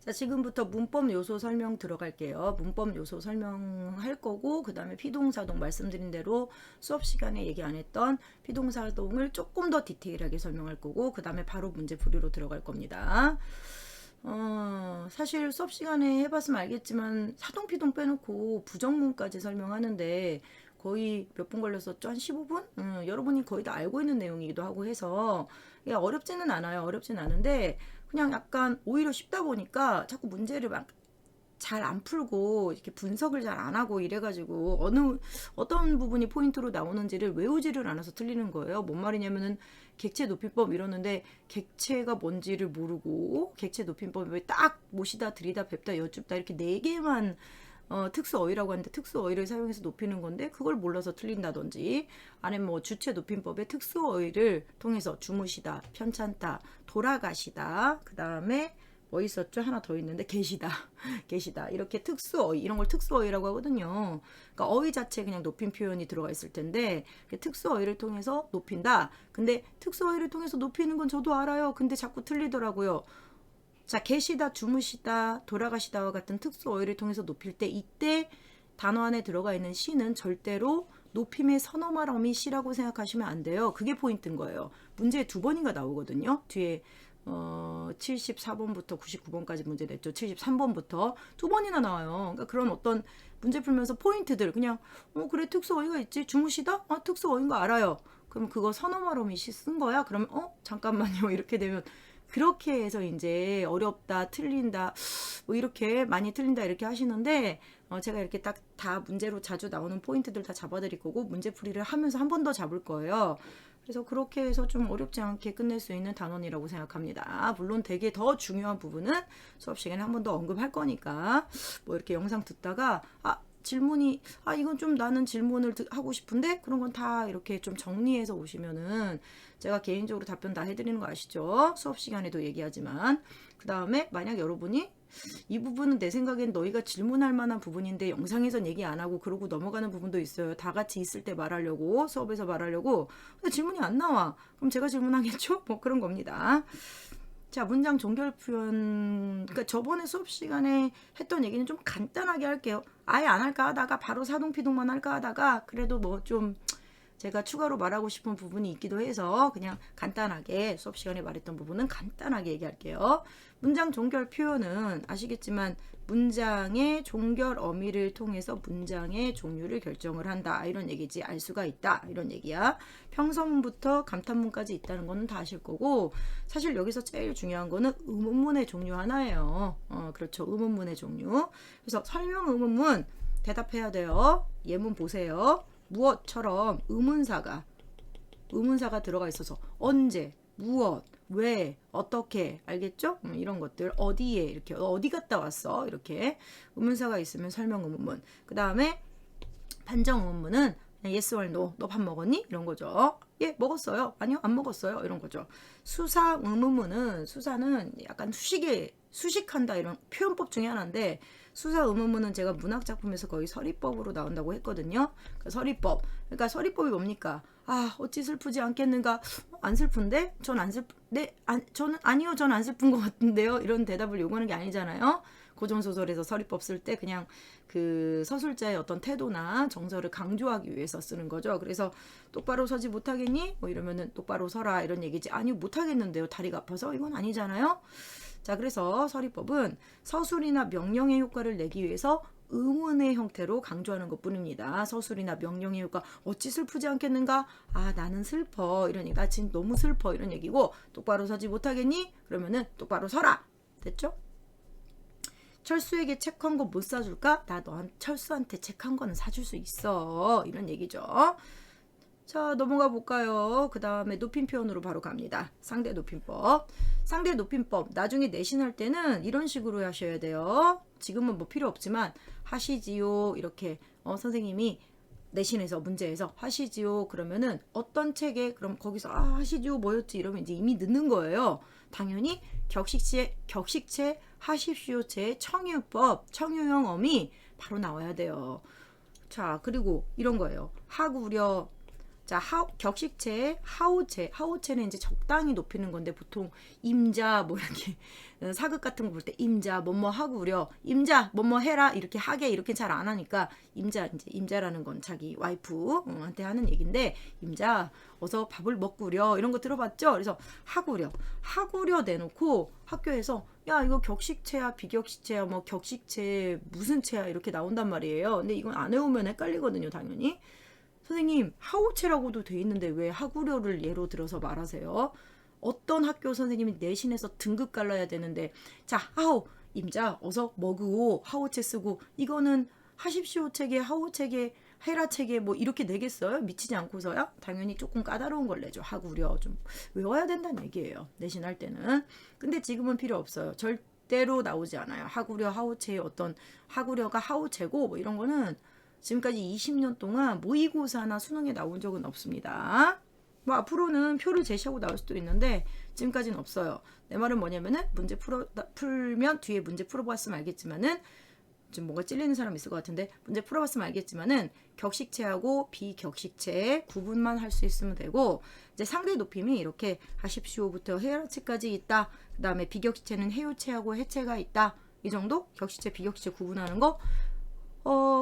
자, 지금부터 문법 요소 설명 들어갈게요. 문법 요소 설명할 거고, 그 다음에 피동사동 말씀드린 대로 수업 시간에 얘기 안 했던 피동사동을 조금 더 디테일하게 설명할 거고, 그 다음에 바로 문제풀이로 들어갈 겁니다. 사실 수업 시간에 해봤으면 알겠지만 사동피동 빼놓고 부정문까지 설명하는데 거의 몇 분 걸렸었죠? 한 15분? 여러분이 거의 다 알고 있는 내용이기도 하고 해서 어렵지는 않아요. 어렵진 않은데 그냥 약간 오히려 쉽다 보니까 자꾸 문제를 막 잘 안 풀고 이렇게 분석을 잘 안 하고 이래가지고 어떤 부분이 포인트로 나오는지를 외우지를 않아서 틀리는 거예요. 뭔 말이냐면은 객체 높임법 이러는데 객체가 뭔지를 모르고 객체 높임법에 딱 모시다 들이다 뵙다 여쭙다 이렇게 네 개만 특수 어휘라고 하는데 특수 어휘를 사용해서 높이는 건데 그걸 몰라서 틀린다든지 아니면 뭐 주체 높임법의 특수 어휘를 통해서 주무시다, 편찮다, 돌아가시다, 그 다음에 뭐 있었죠? 하나 더 있는데 계시다 계시다 이렇게 특수 어휘 이런 걸 특수 어휘라고 하거든요. 그러니까 어휘 자체에 그냥 높임 표현이 들어가 있을 텐데 특수 어휘를 통해서 높인다. 근데 특수 어휘를 통해서 높이는 건 저도 알아요. 근데 자꾸 틀리더라고요. 자, 계시다, 주무시다, 돌아가시다와 같은 특수 어휘를 통해서 높일 때 이때 단어 안에 들어가 있는 시는 절대로 높임의 선어말어미 시라고 생각하시면 안 돼요. 그게 포인트인 거예요. 문제에 두 번인가 나오거든요. 뒤에 74번부터 99번까지 문제 냈죠. 73번부터 두 번이나 나와요. 그러니까 그런 어떤 문제 풀면서 포인트들 그냥 그래 특수 어휘가 있지. 주무시다? 특수 어휘인 거 알아요. 그럼 그거 선어말어미 시 쓴 거야? 그러면 잠깐만요. 이렇게 되면 그렇게 해서 이제 어렵다, 틀린다, 뭐 이렇게 많이 틀린다 이렇게 하시는데 제가 이렇게 딱 다 문제로 자주 나오는 포인트들 다 잡아드릴 거고 문제풀이를 하면서 한 번 더 잡을 거예요. 그래서 그렇게 해서 좀 어렵지 않게 끝낼 수 있는 단원이라고 생각합니다. 물론 되게 더 중요한 부분은 수업 시간에 한 번 더 언급할 거니까 뭐 이렇게 영상 듣다가 질문이 이건 좀 나는 질문을 하고 싶은데 그런 건 다 이렇게 좀 정리해서 오시면은 제가 개인적으로 답변 다 해드리는 거 아시죠? 수업 시간에도 얘기하지만 그 다음에 만약 여러분이 이 부분은 내 생각엔 너희가 질문할 만한 부분인데 영상에선 얘기 안 하고 그러고 넘어가는 부분도 있어요. 다 같이 있을 때 말하려고 수업에서 말하려고 근데 질문이 안 나와. 그럼 제가 질문하겠죠? 뭐 그런 겁니다. 자, 문장 종결 표현. 그러니까 저번에 수업 시간에 했던 얘기는 좀 간단하게 할게요. 아예 안 할까 하다가 바로 사동피동만 할까 하다가 그래도 뭐 좀 제가 추가로 말하고 싶은 부분이 있기도 해서 그냥 간단하게 수업 시간에 말했던 부분은 간단하게 얘기할게요. 문장 종결 표현은 아시겠지만 문장의 종결 어미를 통해서 문장의 종류를 결정을 한다 이런 얘기지. 알 수가 있다 이런 얘기야. 평서문부터 감탄문까지 있다는 거는 다 아실 거고 사실 여기서 제일 중요한 거는 의문문의 종류 하나예요. 그렇죠. 의문문의 종류. 그래서 설명 의문문 대답해야 돼요. 예문 보세요. 무엇처럼 의문사가 들어가 있어서 언제, 무엇, 왜, 어떻게 알겠죠? 이런 것들 어디에 이렇게 어디 갔다 왔어 이렇게 의문사가 있으면 설명 의문문. 그 다음에 판정 의문문은 yes or no 너 밥 먹었니? 이런 거죠. 예 먹었어요. 아니요 안 먹었어요. 이런 거죠. 수사 의문문은 수사는 약간 수식한다 이런 표현법 중에 하나인데 수사 의문문은 제가 문학작품에서 거의 서리법으로 나온다고 했거든요. 그러니까 서리법. 그러니까 서리법이 뭡니까? 어찌 슬프지 않겠는가? 안 슬픈데? 전 안 슬픈데? 저는 아니요, 전 안 슬픈 것 같은데요. 이런 대답을 요구하는 게 아니잖아요. 고전소설에서 서리법 쓸 때 그냥 그 서술자의 어떤 태도나 정서를 강조하기 위해서 쓰는 거죠. 그래서 똑바로 서지 못하겠니? 뭐 이러면은 똑바로 서라 이런 얘기지. 아니요, 못하겠는데요. 다리가 아파서 이건 아니잖아요. 자, 그래서 서리법은 서술이나 명령의 효과를 내기 위해서 의문의 형태로 강조하는 것 뿐입니다. 서술이나 명령의 효과 어찌 슬프지 않겠는가? 나는 슬퍼 이런 얘기. 나 지금 너무 슬퍼 이런 얘기고 똑바로 서지 못하겠니? 그러면은 똑바로 서라. 됐죠? 철수에게 책 한 권 못 사줄까? 나 철수한테 책 한 권은 사줄 수 있어. 이런 얘기죠. 자, 넘어가 볼까요? 그 다음에 높임 표현으로 바로 갑니다. 상대 높임법. 상대 높임법. 나중에 내신할 때는 이런 식으로 하셔야 돼요. 지금은 뭐 필요 없지만 하시지요. 이렇게 선생님이 내신에서 문제에서 하시지요. 그러면은 어떤 책에 그럼 거기서 하시지요 뭐였지 이러면 이제 이미 늦는 거예요. 당연히 격식체 하십시오체의 청유법, 청유형 어미 바로 나와야 돼요. 자, 그리고 이런 거예요. 하구려 자, 격식체, 하우체. 하우체는 이제 적당히 높이는 건데 보통 임자 뭐 이렇게 사극 같은 거 볼 때 임자 뭐뭐 하구려. 임자 뭐뭐 해라. 이렇게 하게 이렇게 잘 안 하니까 임자 이제 임자라는 건 자기 와이프한테 하는 얘긴데 임자 어서 밥을 먹구려. 이런 거 들어봤죠? 그래서 하구려. 하구려 내놓고 학교에서 야, 이거 격식체야, 비격식체야, 뭐 격식체 무슨 체야 이렇게 나온단 말이에요. 근데 이건 안 외우면 헷갈리거든요, 당연히. 선생님, 하우체라고도 돼 있는데 왜 하구려를 예로 들어서 말하세요? 어떤 학교 선생님이 내신에서 등급 갈라야 되는데, 자, 하우, 임자, 어서 먹으오, 하우체 쓰고, 이거는 하십시오 책에, 하우 책에, 헤라 책에 뭐 이렇게 내겠어요? 미치지 않고서요? 당연히 조금 까다로운 걸 내죠. 하구려. 좀 외워야 된다는 얘기예요. 내신할 때는. 근데 지금은 필요 없어요. 절대로 나오지 않아요. 하구려, 하우체의 어떤, 하구려가 하우체고, 뭐 이런 거는 지금까지 20년 동안 모의고사나 수능에 나온 적은 없습니다. 뭐 앞으로는 표를 제시하고 나올 수도 있는데 지금까지는 없어요. 내 말은 뭐냐면은 문제 풀면 뒤에 문제 풀어봤으면 알겠지만은 좀 뭔가 찔리는 사람 있을 것 같은데 문제 풀어봤으면 알겠지만은 격식체하고 비격식체 구분만 할 수 있으면 되고 이제 상대 높임이 이렇게 하십시오부터 헤라체까지 있다. 그 다음에 비격식체는 해요체하고 해체가 있다. 이 정도 격식체 비격식체 구분하는 거.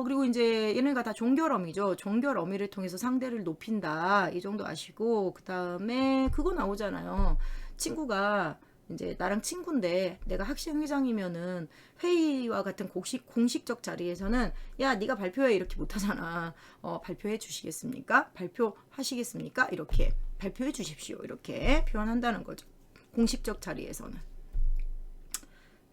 그리고 이제 얘네가 다 종결어미죠. 종결어미를 통해서 상대를 높인다. 이 정도 아시고, 그 다음에 그거 나오잖아요. 친구가 이제 나랑 친구인데 내가 학생회장이면은 회의와 같은 공식적 자리에서는 야, 네가 발표해 이렇게 못하잖아. 발표해 주시겠습니까? 발표하시겠습니까? 이렇게 발표해 주십시오. 이렇게 표현한다는 거죠. 공식적 자리에서는.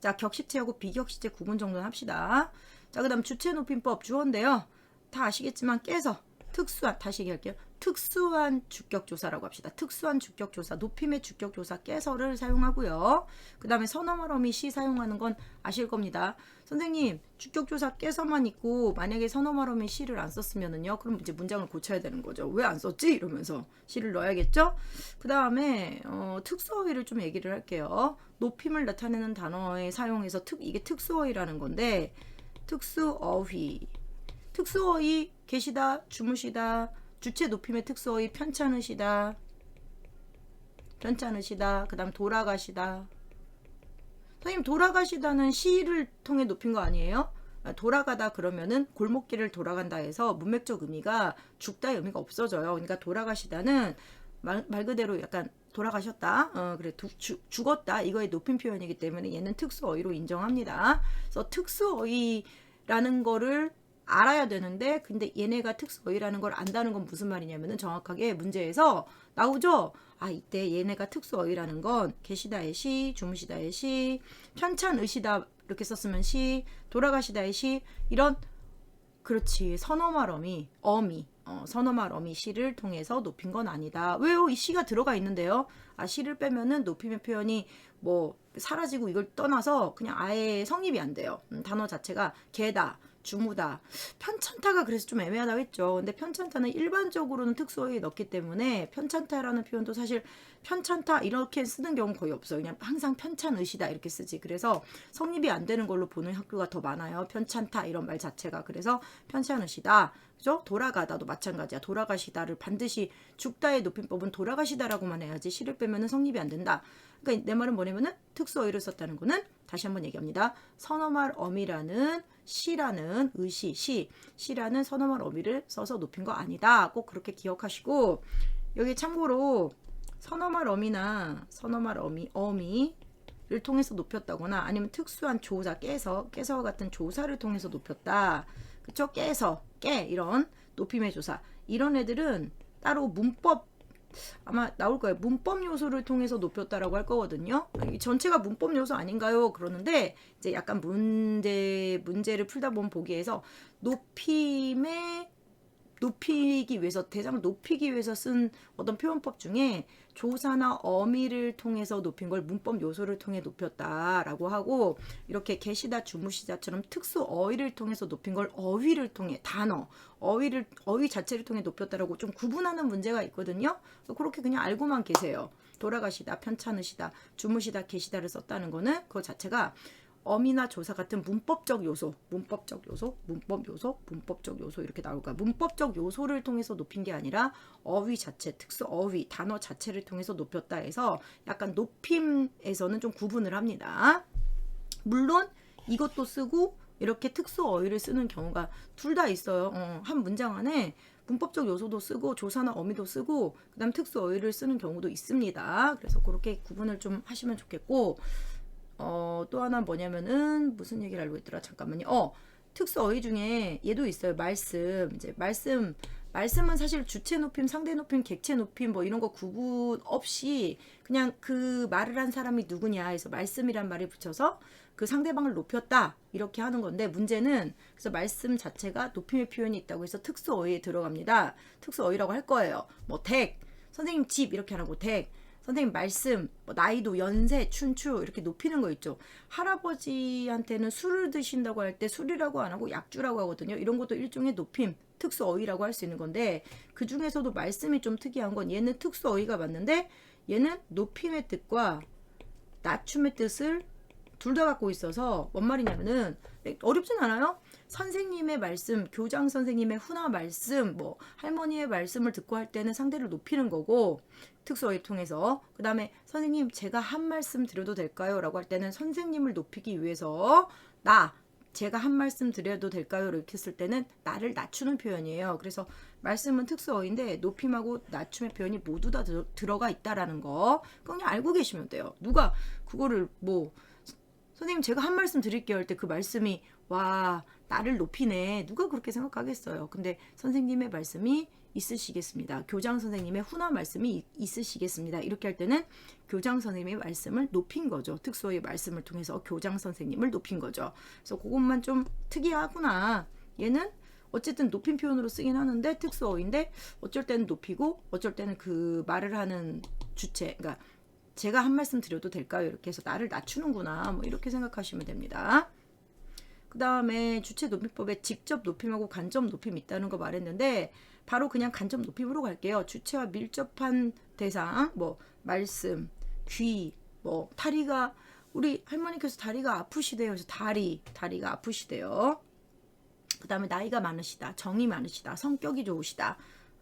자, 격식체하고 비격식체 구분 정도는 합시다. 자, 그 다음 주체 높임법 주어인데요. 다 아시겠지만 깨서 특수한, 다시 얘기할게요. 특수한 주격조사라고 합시다. 특수한 주격조사, 높임의 주격조사 깨서를 사용하고요. 그 다음에 선어말어미 시 사용하는 건 아실 겁니다. 선생님, 주격조사 깨서만 있고 만약에 선어말어미 시를 안 썼으면은요. 그럼 이제 문장을 고쳐야 되는 거죠. 왜 안 썼지? 이러면서 시를 넣어야겠죠? 그 다음에 특수어휘를 좀 얘기를 할게요. 높임을 나타내는 단어에 사용해서 이게 특수어휘라는 건데 특수어휘 계시다, 주무시다, 주체 높임의 특수어휘 편찮으시다, 그 다음 돌아가시다. 선생님, 돌아가시다는 시를 통해 높인 거 아니에요? 돌아가다 그러면은 골목길을 돌아간다 해서 문맥적 의미가 죽다의 의미가 없어져요. 그러니까 돌아가시다는 말 그대로 약간 돌아가셨다, 그래 죽었다 이거의 높임 표현이기 때문에 얘는 특수어휘로 인정합니다. 그래서 특수어휘라는 거를 알아야 되는데 근데 얘네가 특수어휘라는 걸 안다는 건 무슨 말이냐면은 정확하게 문제에서 나오죠. 아, 이때 얘네가 특수어휘라는 건 계시다의 시, 주무시다의 시, 편찬의시다 이렇게 썼으면 시, 돌아가시다의 시 이런 그렇지 선어말어미 선어말어미 시를 통해서 높인 건 아니다. 왜요? 이 시가 들어가 있는데요. 아, 시를 빼면은 높임의 표현이 뭐 사라지고 이걸 떠나서 그냥 아예 성립이 안 돼요. 단어 자체가 개다, 주무다, 편찬타가 그래서 좀 애매하다고 했죠. 근데 편찬타는 일반적으로는 특수어휘에 넣기 때문에 편찬타라는 표현도 사실 편찬타 이렇게 쓰는 경우는 거의 없어요. 그냥 항상 편찬의시다 이렇게 쓰지. 그래서 성립이 안 되는 걸로 보는 학교가 더 많아요. 편찬타 이런 말 자체가. 그래서 편찬의시다. 그죠? 돌아가다도 마찬가지야. 돌아가시다를 반드시 죽다의 높임법은 돌아가시다라고만 해야지 시를 빼면은 성립이 안 된다. 그러니까 내 말은 뭐냐면은 특수어휘를 썼다는 거는 다시 한번 얘기합니다. 선어말 어미라는 시라는 시라는 선어말 어미를 써서 높인 거 아니다. 꼭 그렇게 기억하시고 여기 참고로 선어말 어미나 선어말 어미를 통해서 높였다거나 아니면 특수한 조사 깨서와 같은 조사를 통해서 높였다. 그쵸? 깨 이런 높임의 조사 이런 애들은 따로 문법 아마 나올 거예요. 문법 요소를 통해서 높였다라고 할 거거든요. 전체가 문법 요소 아닌가요? 그러는데 이제 약간 문제를 풀다 보면 보기에서 높이기 위해서 대상을 높이기 위해서 쓴 어떤 표현법 중에 조사나 어미를 통해서 높인 걸 문법 요소를 통해 높였다라고 하고 이렇게 계시다 주무시다처럼 특수 어휘를 통해서 높인 걸 어휘를 통해 어휘 자체를 통해 높였다라고 좀 구분하는 문제가 있거든요. 그렇게 그냥 알고만 계세요. 돌아가시다, 편찮으시다, 주무시다, 계시다를 썼다는 거는 그거 자체가 어미나 조사 같은 문법적 요소, 문법적 요소 이렇게 나올 거야. 문법적 요소를 통해서 높인 게 아니라 어휘 자체, 특수 어휘, 단어 자체를 통해서 높였다 해서 약간 높임에서는 좀 구분을 합니다. 물론 이것도 쓰고 이렇게 특수 어휘를 쓰는 경우가 둘 다 있어요. 한 문장 안에 문법적 요소도 쓰고 조사나 어미도 쓰고 그다음 특수 어휘를 쓰는 경우도 있습니다. 그래서 그렇게 구분을 좀 하시면 좋겠고 또 하나 뭐냐면은 무슨 얘기를 알고 있더라. 잠깐만요. 특수 어휘 중에 얘도 있어요. 말씀. 이제 말씀은 사실 주체 높임, 상대 높임, 객체 높임 뭐 이런 거 구분 없이 그냥 그 말을 한 사람이 누구냐 해서 말씀이란 말을 붙여서 그 상대방을 높였다 이렇게 하는 건데 문제는 그래서 말씀 자체가 높임의 표현이 있다고 해서 특수 어휘에 들어갑니다. 특수 어휘라고 할 거예요. 뭐 댁, 선생님 집 이렇게 하라고 댁. 선생님 말씀, 뭐 나이도, 연세, 춘추 이렇게 높이는 거 있죠. 할아버지한테는 술을 드신다고 할 때 술이라고 안 하고 약주라고 하거든요. 이런 것도 일종의 높임, 특수 어휘라고 할 수 있는 건데 그 중에서도 말씀이 좀 특이한 건 얘는 특수 어휘가 맞는데 얘는 높임의 뜻과 낮춤의 뜻을 둘 다 갖고 있어서 뭔 말이냐면은 어렵진 않아요. 선생님의 말씀, 교장 선생님의 훈화 말씀, 뭐 할머니의 말씀을 듣고 할 때는 상대를 높이는 거고 특수어휘 통해서 그 다음에 선생님 제가 한 말씀 드려도 될까요? 라고 할 때는 선생님을 높이기 위해서 제가 한 말씀 드려도 될까요? 이렇게 했을 때는 나를 낮추는 표현이에요. 그래서 말씀은 특수어휘인데 높임하고 낮춤의 표현이 모두 다 들어가 있다라는 거 그냥 알고 계시면 돼요. 누가 그거를 뭐 선생님 제가 한 말씀 드릴게요 할 때 그 말씀이 와 나를 높이네 누가 그렇게 생각하겠어요. 근데 선생님의 말씀이 있으시겠습니다. 교장 선생님의 훈화 말씀이 있으시겠습니다. 이렇게 할 때는 교장 선생님의 말씀을 높인 거죠. 특수어휘 말씀을 통해서 교장 선생님을 높인 거죠. 그래서 그것만 좀 특이하구나. 얘는 어쨌든 높임 표현으로 쓰긴 하는데 특수어휘인데 어쩔 때는 높이고 어쩔 때는 그 말을 하는 주체 그러니까 제가 한 말씀 드려도 될까요? 이렇게 해서 나를 낮추는구나. 뭐 이렇게 생각하시면 됩니다. 그 다음에 주체 높임법에 직접 높임하고 간접 높임이 있다는 거 말했는데 바로 그냥 간접 높임으로 갈게요. 주체와 밀접한 대상, 뭐 말씀, 귀, 뭐 다리가 우리 할머니께서 다리가 아프시대요. 그래서 다리가 아프시대요. 그 다음에 나이가 많으시다, 정이 많으시다, 성격이 좋으시다.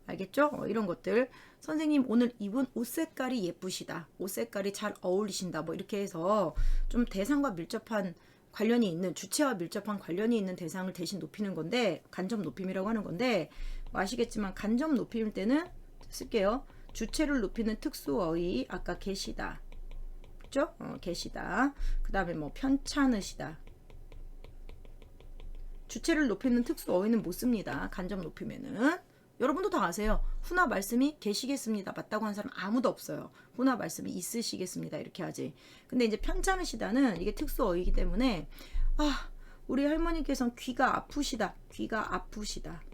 알겠죠? 이런 것들. 선생님 오늘 입은 옷 색깔이 예쁘시다. 옷 색깔이 잘 어울리신다. 뭐 이렇게 해서 좀 대상과 밀접한 관련이 있는 주체와 밀접한 관련이 있는 대상을 대신 높이는 건데 간접 높임이라고 하는 건데 뭐 아시겠지만 간접 높임일 때는 쓸게요. 주체를 높이는 특수어휘 아까 계시다. 그죠? 계시다. 그 다음에 뭐 편찮으시다. 주체를 높이는 특수어휘는 못 씁니다. 간접 높임에는. 여러분도 다 아세요. 훈화 말씀이 계시겠습니다. 맞다고 하는 사람 아무도 없어요. 훈화 말씀이 있으시겠습니다. 이렇게 하지. 근데 이제 편찮으시다는 이게 특수어휘이기 때문에 우리 할머니께서는 귀가 아프시다.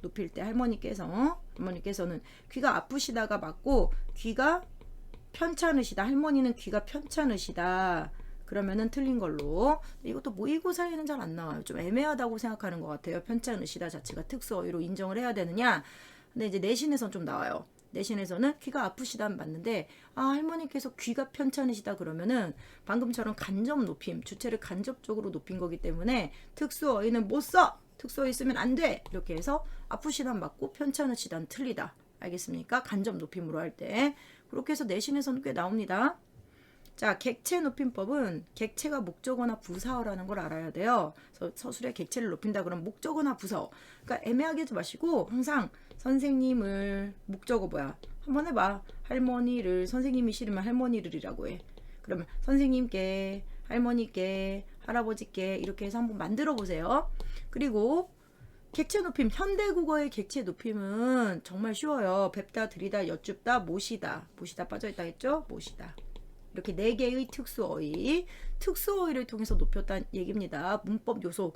높일 때 할머니께서는 귀가 아프시다가 맞고 귀가 편찮으시다. 할머니는 귀가 편찮으시다. 그러면은 틀린 걸로. 이것도 모의고사에는 잘 안 나와요. 좀 애매하다고 생각하는 것 같아요. 편찮으시다 자체가 특수어휘로 인정을 해야 되느냐. 근데 이제 내신에서는 좀 나와요. 내신에서는 귀가 아프시다는 맞는데 할머니께서 귀가 편찮으시다 그러면은 방금처럼 간접 높임, 주체를 간접적으로 높인 거기 때문에 특수어휘는 못 써! 특수어휘 쓰면 안 돼! 이렇게 해서 아프시다는 맞고 편찮으시다는 틀리다. 알겠습니까? 간접 높임으로 할 때. 그렇게 해서 내신에서는 꽤 나옵니다. 자, 객체 높임법은 객체가 목적어나 부사어라는 걸 알아야 돼요. 그래서 서술에 객체를 높인다 그러면 목적어나 부사어. 그러니까 애매하게 하지 마시고 항상 선생님을 목적어 뭐야? 한번 해봐. 할머니를 선생님이 싫으면 할머니를이라고 해. 그러면 선생님께, 할머니께, 할아버지께 이렇게 해서 한번 만들어 보세요. 그리고 객체 높임, 현대국어의 객체 높임은 정말 쉬워요. 뵙다, 드리다, 여쭙다, 모시다. 모시다 빠져있다 했죠? 모시다. 이렇게 4개의 특수어휘를 통해서 높였다는 얘기입니다. 문법 요소.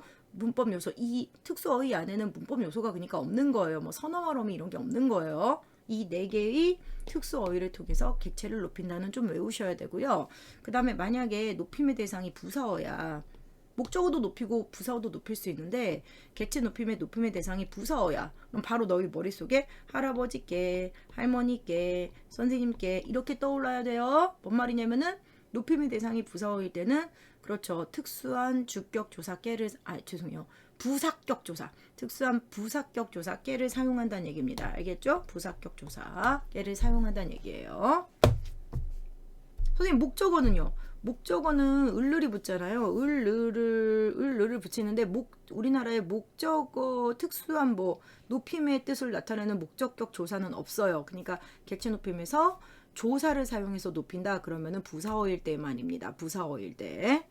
이 특수어휘 안에는 문법 요소가 그러니까 없는 거예요. 뭐 선어말어미 이런 게 없는 거예요. 이 4개의 특수어휘를 통해서 객체를 높인다는 좀 외우셔야 되고요. 그 다음에 만약에 높임의 대상이 부사어야. 목적어도 높이고 부사어도 높일 수 있는데 객체 높임의 대상이 부사어야. 그럼 바로 너희 머릿속에 할아버지께, 할머니께, 선생님께 이렇게 떠올라야 돼요. 뭔 말이냐면은 높임의 대상이 부사어일 때는 그렇죠. 특수한 주격 조사 깨를 죄송해요. 부사격 조사. 특수한 부사격 조사 깨를 사용한다는 얘기입니다. 알겠죠? 부사격 조사 깨를 사용한다는 얘기예요. 선생님 목적어는요? 목적어는 을을이 붙잖아요. 을을 붙이는데 우리나라의 목적어 특수한 뭐 높임의 뜻을 나타내는 목적격 조사는 없어요. 그러니까 객체 높임에서 조사를 사용해서 높인다 그러면은 부사어일 때만입니다. 부사어일 때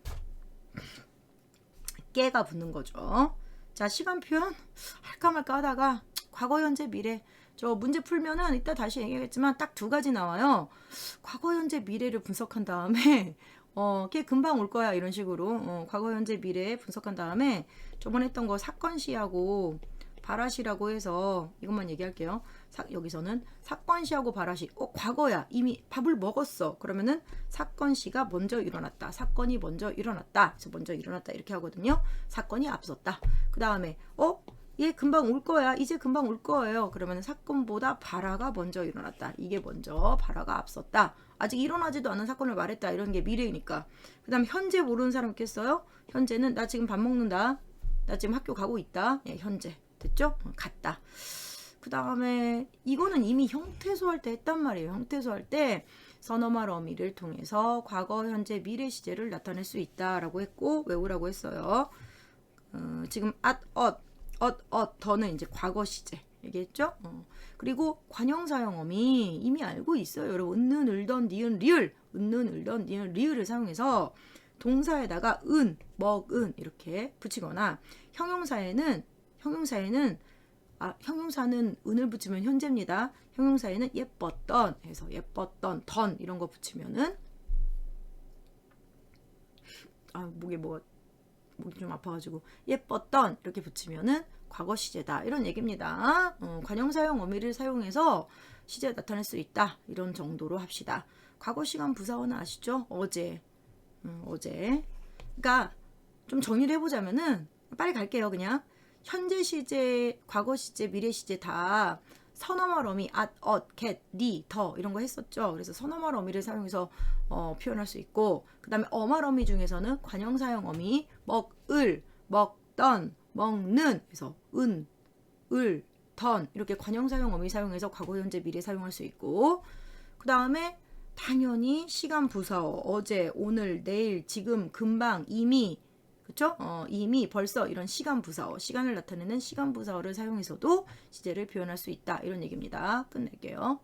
깨가 붙는 거죠. 자, 시간 표현 할까 말까 하다가 과거, 현재, 미래 저 문제 풀면은 이따 다시 얘기하겠지만 딱 두 가지 나와요. 과거, 현재, 미래를 분석한 다음에 걔 금방 올 거야 이런 식으로 과거, 현재, 미래 분석한 다음에 저번에 했던 거 사건시하고 바라시라고 해서 이것만 얘기할게요. 여기서는 사건시하고 바라시 과거야 이미 밥을 먹었어 그러면은 사건시가 먼저 일어났다 사건이 먼저 일어났다 그래서 먼저 일어났다 이렇게 하거든요. 사건이 앞섰다. 그 다음에 얘 금방 올 거야 이제 금방 올 거예요 그러면은 사건보다 바라가 먼저 일어났다. 이게 먼저 바라가 앞섰다. 아직 일어나지도 않은 사건을 말했다. 이런 게 미래니까. 그 다음 현재 모르는 사람 있겠어요? 현재는 나 지금 밥 먹는다. 나 지금 학교 가고 있다. 예, 현재 됐죠? 갔다. 그 다음에 이거는 이미 형태소 할 때 했단 말이에요. 형태소 할 때 선어말 어미를 통해서 과거, 현재, 미래 시제를 나타낼 수 있다라고 했고 외우라고 했어요. 지금 더는 이제 과거 시제 얘기했죠? 그리고 관형사형 어미 이미 알고 있어요. 여러분 은는, 을던, 니은, 리을 은는, 을던, 니은, 리을을 사용해서 동사에다가 은, 먹은 이렇게 붙이거나 형용사는 은을 붙이면 현재입니다. 형용사에는 예뻤던 해서 예뻤던 던 이런 거 붙이면은 목이 좀 아파가지고 예뻤던 이렇게 붙이면은 과거 시제다 이런 얘기입니다. 관형사형 어미를 사용해서 시제 나타낼 수 있다 이런 정도로 합시다. 과거 시간 부사어는 아시죠? 어제 그러니까 좀 정리를 해보자면은 빨리 갈게요. 그냥 현재 시제, 과거 시제, 미래 시제 다 선어말 어미 get, 니, 더 이런 거 했었죠. 그래서 선어말 어미를 사용해서 표현할 수 있고 그 다음에 어말 어미 중에서는 관형사형 어미 먹을, 먹던, 먹는 그래서 은, 을, 던 이렇게 관형사형 어미 사용해서 과거, 현재, 미래 사용할 수 있고 그 다음에 당연히 시간 부사어 어제, 오늘, 내일, 지금, 금방, 이미 그쵸? 이미 벌써 이런 시간 부사어 시간을 나타내는 시간 부사어를 사용해서도 시제를 표현할 수 있다 이런 얘기입니다. 끝낼게요.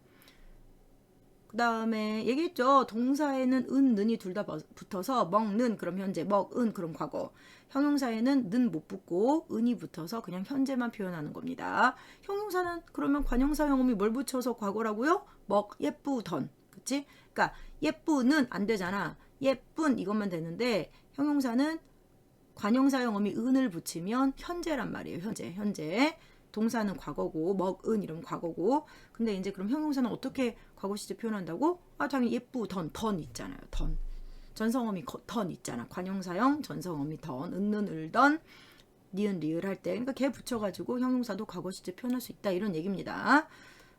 그 다음에 얘기했죠. 동사에는 은, 는이 둘 다 붙어서 먹는 그럼 현재 먹은 그럼 과거 형용사에는 는 못 붙고 은이 붙어서 그냥 현재만 표현하는 겁니다. 형용사는 그러면 관형사형음이 뭘 붙여서 과거라고요? 예쁘던 그치? 그러니까 예쁘는 안 되잖아. 예쁜 이것만 되는데 형용사는 관형사형 어미 은을 붙이면 현재란 말이에요. 현재 동사는 과거고 먹은 이러면 과거고 근데 이제 그럼 형용사는 어떻게 과거 시제 표현한다고? 당연히 예쁘던 던 있잖아요. 던 전성어미 던 있잖아. 관형사형 전성어미 던 은는 을던 니은 리을 할 때 그러니까 걔 붙여가지고 형용사도 과거 시제 표현할 수 있다 이런 얘기입니다.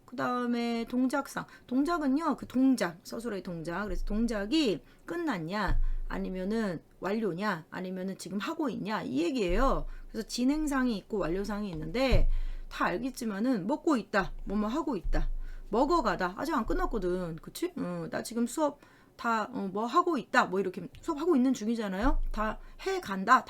그 다음에 동작상 동작은요 그 동작 서술의 동작 그래서 동작이 끝났냐 아니면은 완료냐 아니면은 지금 하고 있냐 이 얘기예요. 그래서 진행상이 있고 완료상이 있는데 다 알겠지만은 먹고 있다 뭐뭐 하고 있다 먹어가다 아직 안 끝났거든 그치? 나 지금 수업 다 뭐 하고 있다 뭐 이렇게 수업하고 있는 중이잖아요. 다 해간다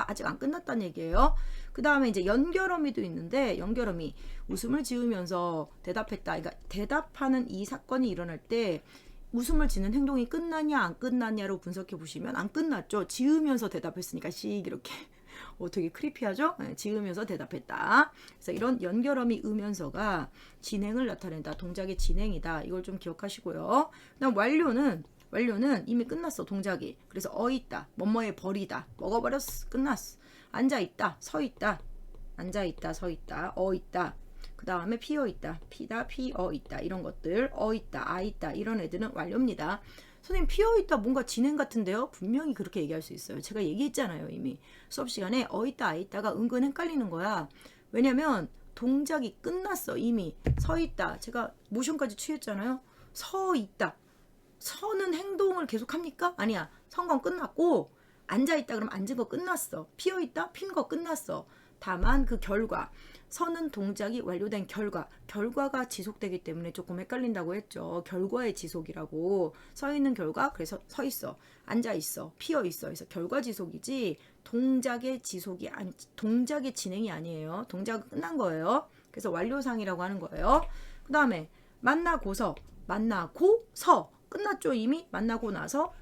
아직 안 끝났다는 얘기예요. 그 다음에 이제 연결어미도 있는데 연결어미 웃음을 지으면서 대답했다. 그러니까 대답하는 이 사건이 일어날 때 웃음을 짓는 행동이 끝나냐 안 끝나냐로 분석해 보시면 안 끝났죠. 지으면서 대답했으니까 이렇게 되게 크리피하죠? 네, 지으면서 대답했다. 그래서 이런 연결어미 으면서가 진행을 나타낸다. 동작의 진행이다. 이걸 좀 기억하시고요. 그다음 완료는 이미 끝났어. 동작이. 그래서 있다. 뭐뭐에 버리다. 먹어버렸어. 끝났어. 앉아있다. 서있다. 앉아있다. 서있다. 있다. 그 다음에 피어있다. 피다. 피어있다. 이런 것들. 있다. 있다. 이런 애들은 완료입니다. 선생님 피어있다 뭔가 진행 같은데요? 분명히 그렇게 얘기할 수 있어요. 제가 얘기했잖아요. 이미 수업 시간에 있다 있다가 은근 헷갈리는 거야. 왜냐면 동작이 끝났어. 이미 서있다. 제가 모션까지 취했잖아요. 서있다. 서는 행동을 계속합니까? 아니야. 선건 끝났고 앉아있다 그러면 앉은 거 끝났어. 피어있다? 핀 거 끝났어. 다만 그 결과, 서는 동작이 완료된 결과가 지속되기 때문에 조금 헷갈린다고 했죠. 결과의 지속이라고. 서 있는 결과, 그래서 서 있어. 앉아 있어. 피어 있어. 그래서 결과 지속이지 동작의 지속이 아니, 동작의 진행이 아니에요. 동작은 끝난 거예요. 그래서 완료상이라고 하는 거예요. 그 다음에 만나고서 끝났죠. 이미 만나고 나서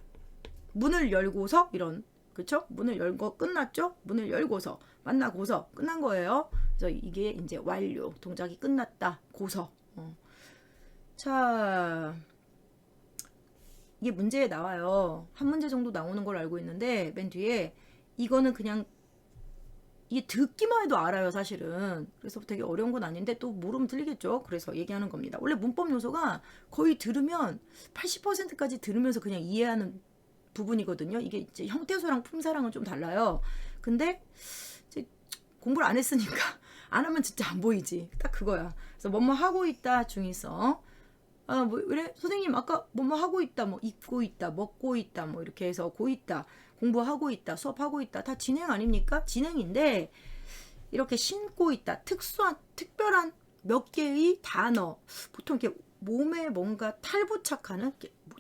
문을 열고서 이런, 그쵸? 문을 열고 끝났죠? 문을 열고서 만나고서 끝난 거예요. 그래서 이게 이제 완료, 동작이 끝났다, 고서. 자, 이게 문제에 나와요. 한 문제 정도 나오는 걸 알고 있는데 맨 뒤에 이거는 그냥 이게 듣기만 해도 알아요, 사실은. 그래서 되게 어려운 건 아닌데 또 모르면 틀리겠죠. 그래서 얘기하는 겁니다. 원래 문법 요소가 거의 들으면 80%까지 들으면서 그냥 이해하는 부분이거든요. 이게 이제 형태소랑 품사랑은 좀 달라요. 근데 이제 공부를 안 했으니까 안 하면 진짜 안 보이지. 딱 그거야. 그래서 뭐뭐 하고 있다 중의성. 뭐 그래 선생님 아까 뭐뭐 하고 있다, 뭐 입고 있다, 먹고 있다, 뭐 이렇게 해서 고 있다, 공부하고 있다, 수업하고 있다, 다 진행 아닙니까? 진행인데 이렇게 신고 있다, 특별한 몇 개의 단어, 보통 이렇게 몸에 뭔가 탈부착하는,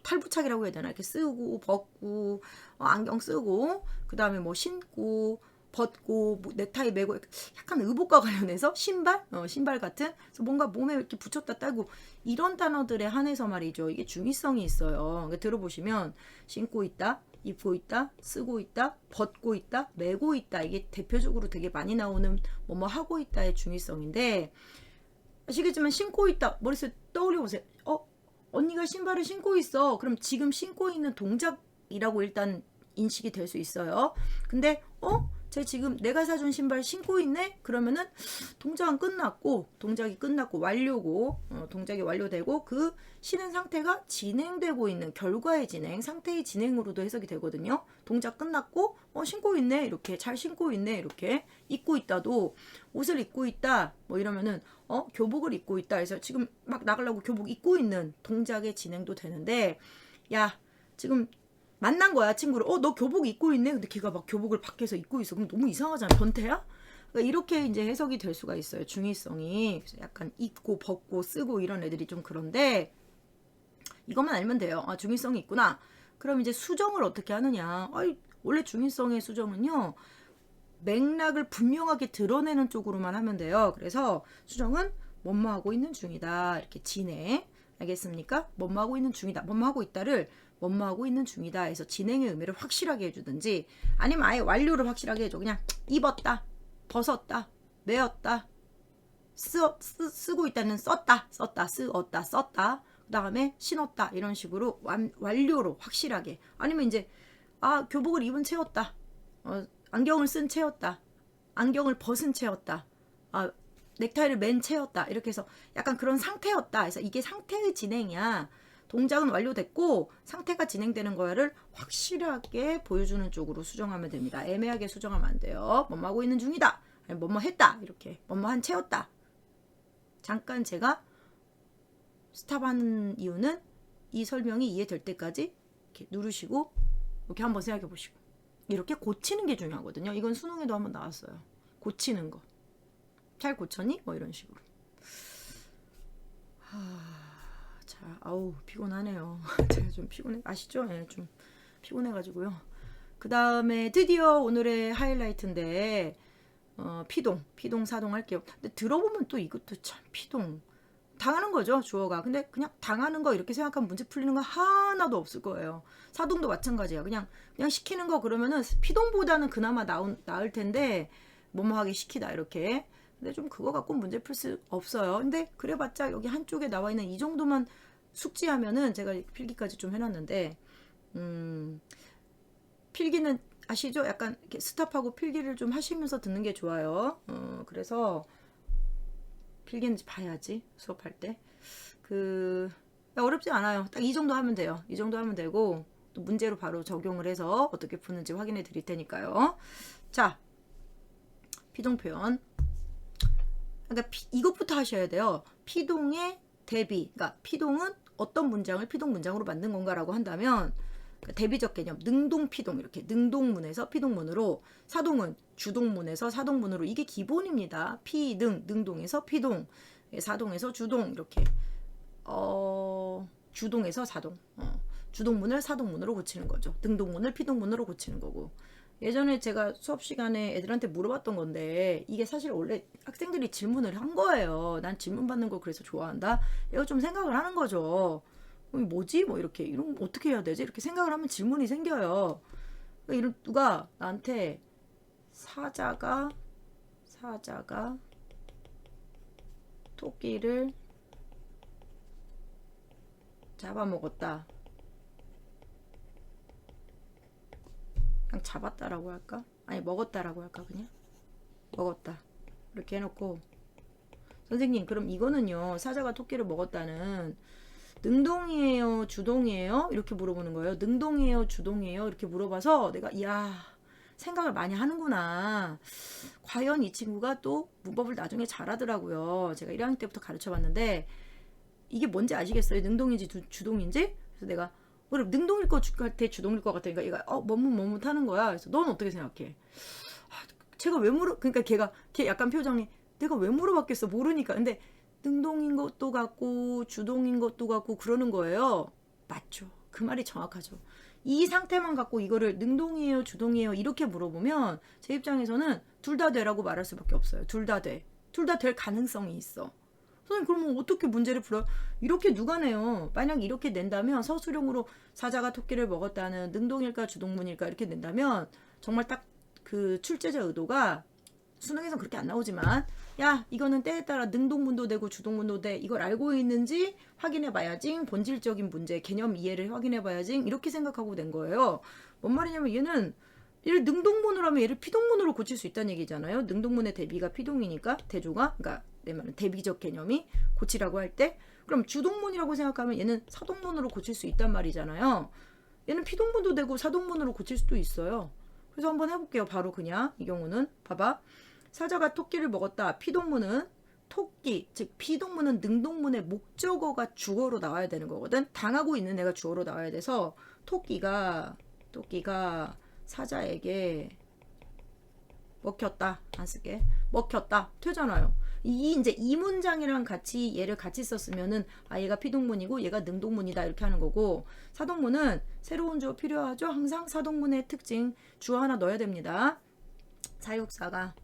탈부착이라고 해야 되나, 이렇게 쓰고 벗고 안경 쓰고 그 다음에 뭐 신고 벗고 뭐 넥타이 매고 약간 의복과 관련해서 신발 같은, 그래서 뭔가 몸에 이렇게 붙였다 떼고 이런 단어들에 한해서 말이죠. 이게 중의성이 있어요. 그러니까 들어보시면 신고 있다, 입고 있다, 쓰고 있다, 벗고 있다, 매고 있다, 이게 대표적으로 되게 많이 나오는 뭐뭐 하고 있다의 중의성인데, 아시겠지만 신고 있다 머릿속에 떠올려 보세요. 언니가 신발을 신고 있어. 그럼 지금 신고 있는 동작이라고 일단 인식이 될 수 있어요. 근데 쟤 지금 내가 사준 신발 신고 있네? 그러면은 동작은 끝났고, 동작이 끝났고 완료고, 동작이 완료되고 그 신은 상태가 진행되고 있는 결과의 진행, 상태의 진행으로도 해석이 되거든요. 동작 끝났고 신고 있네, 이렇게 잘 신고 있네, 이렇게 입고 있다도 옷을 입고 있다 뭐 이러면은 교복을 입고 있다 해서 지금 막 나가려고 교복 입고 있는 동작의 진행도 되는데, 야 지금 만난 거야, 친구를. 너 교복 입고 있네? 근데 걔가 막 교복을 밖에서 입고 있어. 그럼 너무 이상하잖아. 변태야? 그러니까 이렇게 이제 해석이 될 수가 있어요. 중의성이. 그래서 약간 입고 벗고 쓰고 이런 애들이 좀 그런데, 이것만 알면 돼요. 중의성이 있구나. 그럼 이제 수정을 어떻게 하느냐. 원래 중의성의 수정은요, 맥락을 분명하게 드러내는 쪽으로만 하면 돼요. 그래서 수정은 뭐뭐 하고 있는 중이다, 이렇게 진행. 알겠습니까? 뭐뭐 하고 있는 중이다, 뭐뭐 하고 있다를 뭐뭐 하고 있는 중이다 해서 진행의 의미를 확실하게 해주든지, 아니면 아예 완료를 확실하게 해줘. 그냥 입었다, 벗었다, 매었다, 쓰고 있다는 썼다, 쓰었다, 썼다, 그 다음에 신었다, 이런 식으로 완료로 확실하게. 아니면 이제 교복을 입은 채였다, 안경을 쓴 채였다, 안경을 벗은 채였다, 넥타이를 맨 채였다, 이렇게 해서 약간 그런 상태였다. 그래서 이게 상태의 진행이야. 동작은 완료됐고 상태가 진행되는 거를 확실하게 보여주는 쪽으로 수정하면 됩니다. 애매하게 수정하면 안 돼요. 뭐뭐 하고 있는 중이다, 아니 뭐뭐 했다, 이렇게 뭐뭐 한 채였다. 잠깐 제가 스탑하는 이유는 이 설명이 이해될 때까지 이렇게 누르시고 이렇게 한번 생각해 보시고, 이렇게 고치는 게 중요하거든요. 이건 수능에도 한번 나왔어요. 고치는 거. 잘 고쳤니? 뭐 이런 식으로. 자, 피곤하네요. 제가 좀 피곤해, 아시죠? 네, 좀 피곤해가지고요. 그 다음에 드디어 오늘의 하이라이트인데, 피동, 사동 할게요. 근데 들어보면 또 이것도 참 피동. 당하는 거죠, 주어가. 근데 그냥 당하는 거 이렇게 생각하면 문제 풀리는 거 하나도 없을 거예요. 사동도 마찬가지야. 그냥 시키는 거 그러면은 피동보다는 그나마 나을 텐데, 뭐뭐 하게 시키다, 이렇게. 근데 좀 그거 갖고 문제 풀 수 없어요. 근데 그래봤자 여기 한쪽에 나와 있는 이 정도만 숙지하면은, 제가 필기까지 좀 해놨는데, 필기는 아시죠? 약간 이렇게 스탑하고 필기를 좀 하시면서 듣는 게 좋아요. 그래서 필기는 봐야지, 수업할 때. 어렵지 않아요. 딱 이 정도 하면 돼요. 이 정도 하면 되고, 또 문제로 바로 적용을 해서 어떻게 푸는지 확인해 드릴 테니까요. 자, 피동 표현. 그러니까 이것부터 하셔야 돼요. 피동의 대비. 그러니까 피동은 어떤 문장을 피동 문장으로 만든 건가라고 한다면, 그러니까 대비적 개념 능동 피동 이렇게 능동문에서 피동문으로 사동은 주동문에서 사동문으로 이게 기본입니다. 피능 능동에서 피동 사동에서 주동 이렇게 주동에서 사동 주동문을 사동문으로 고치는 거죠. 능동문을 피동문으로 고치는 거고 예전에 제가 수업 시간에 애들한테 물어봤던 건데 이게 사실 원래 학생들이 질문을 한 거예요. 난 질문 받는 걸 그래서 좋아한다. 이거 좀 생각을 하는 거죠. 뭐지? 뭐 이렇게 이런 거 어떻게 해야 되지? 이렇게 생각을 하면 질문이 생겨요. 이런 누가 나한테 사자가 토끼를 잡아먹었다. 그냥 잡았다라고 할까? 아니 먹었다라고 할까 그냥? 먹었다. 이렇게 해놓고 선생님 그럼 이거는요 사자가 토끼를 먹었다는 능동이에요 주동이에요? 이렇게 물어보는 거예요. 능동이에요 주동이에요? 이렇게 물어봐서 내가 이야 생각을 많이 하는구나. 과연 이 친구가 또 문법을 나중에 잘하더라고요. 제가 1학년 때부터 가르쳐봤는데 이게 뭔지 아시겠어요? 능동인지 주동인지? 그래서 내가 그럼 능동일 것 같아 주동일 것 같으니까 얘가 머뭇 하는 거야. 그래서 넌 어떻게 생각해? 제가 왜 그러니까 걔 약간 표정이 내가 왜 물어봤겠어 모르니까. 근데 능동인 것도 같고 주동인 것도 같고 그러는 거예요. 맞죠. 그 말이 정확하죠. 이 상태만 갖고 이거를 능동이에요 주동이에요 이렇게 물어보면 제 입장에서는 둘 다 되라고 말할 수밖에 없어요. 둘 다 돼. 둘 다 될 가능성이 있어. 선생님 그러면 어떻게 문제를 풀어요? 이렇게 누가 내요? 만약 이렇게 낸다면 서술형으로 사자가 토끼를 먹었다는 능동일까 주동문일까 이렇게 낸다면 정말 딱 그 출제자 의도가 수능에선 그렇게 안 나오지만 야 이거는 때에 따라 능동문도 되고 주동문도 돼 이걸 알고 있는지 확인해 봐야지 본질적인 문제 개념 이해를 확인해 봐야지 이렇게 생각하고 낸 거예요. 뭔 말이냐면 얘를 능동문으로 하면 얘를 피동문으로 고칠 수 있다는 얘기잖아요. 능동문의 대비가 피동이니까 대조가 그러니까 내 말은 대비적 개념이 고치라고 할 때 그럼 주동문이라고 생각하면 얘는 사동문으로 고칠 수 있단 말이잖아요. 얘는 피동문도 되고 사동문으로 고칠 수도 있어요. 그래서 한번 해볼게요. 바로 그냥 이 경우는 봐봐. 사자가 토끼를 먹었다. 피동문은 토끼, 즉 피동문은 능동문의 목적어가 주어로 나와야 되는 거거든. 당하고 있는 애가 주어로 나와야 돼서 토끼가 사자에게 먹혔다. 안 쓸게. 먹혔다. 되잖아요. 이제 이 문장이랑 같이 얘를 같이 썼으면은 얘가 피동문이고 얘가 능동문이다 이렇게 하는 거고 사동문은 새로운 주어 필요하죠. 항상 사동문의 특징 주어 하나 넣어야 됩니다. 사육사가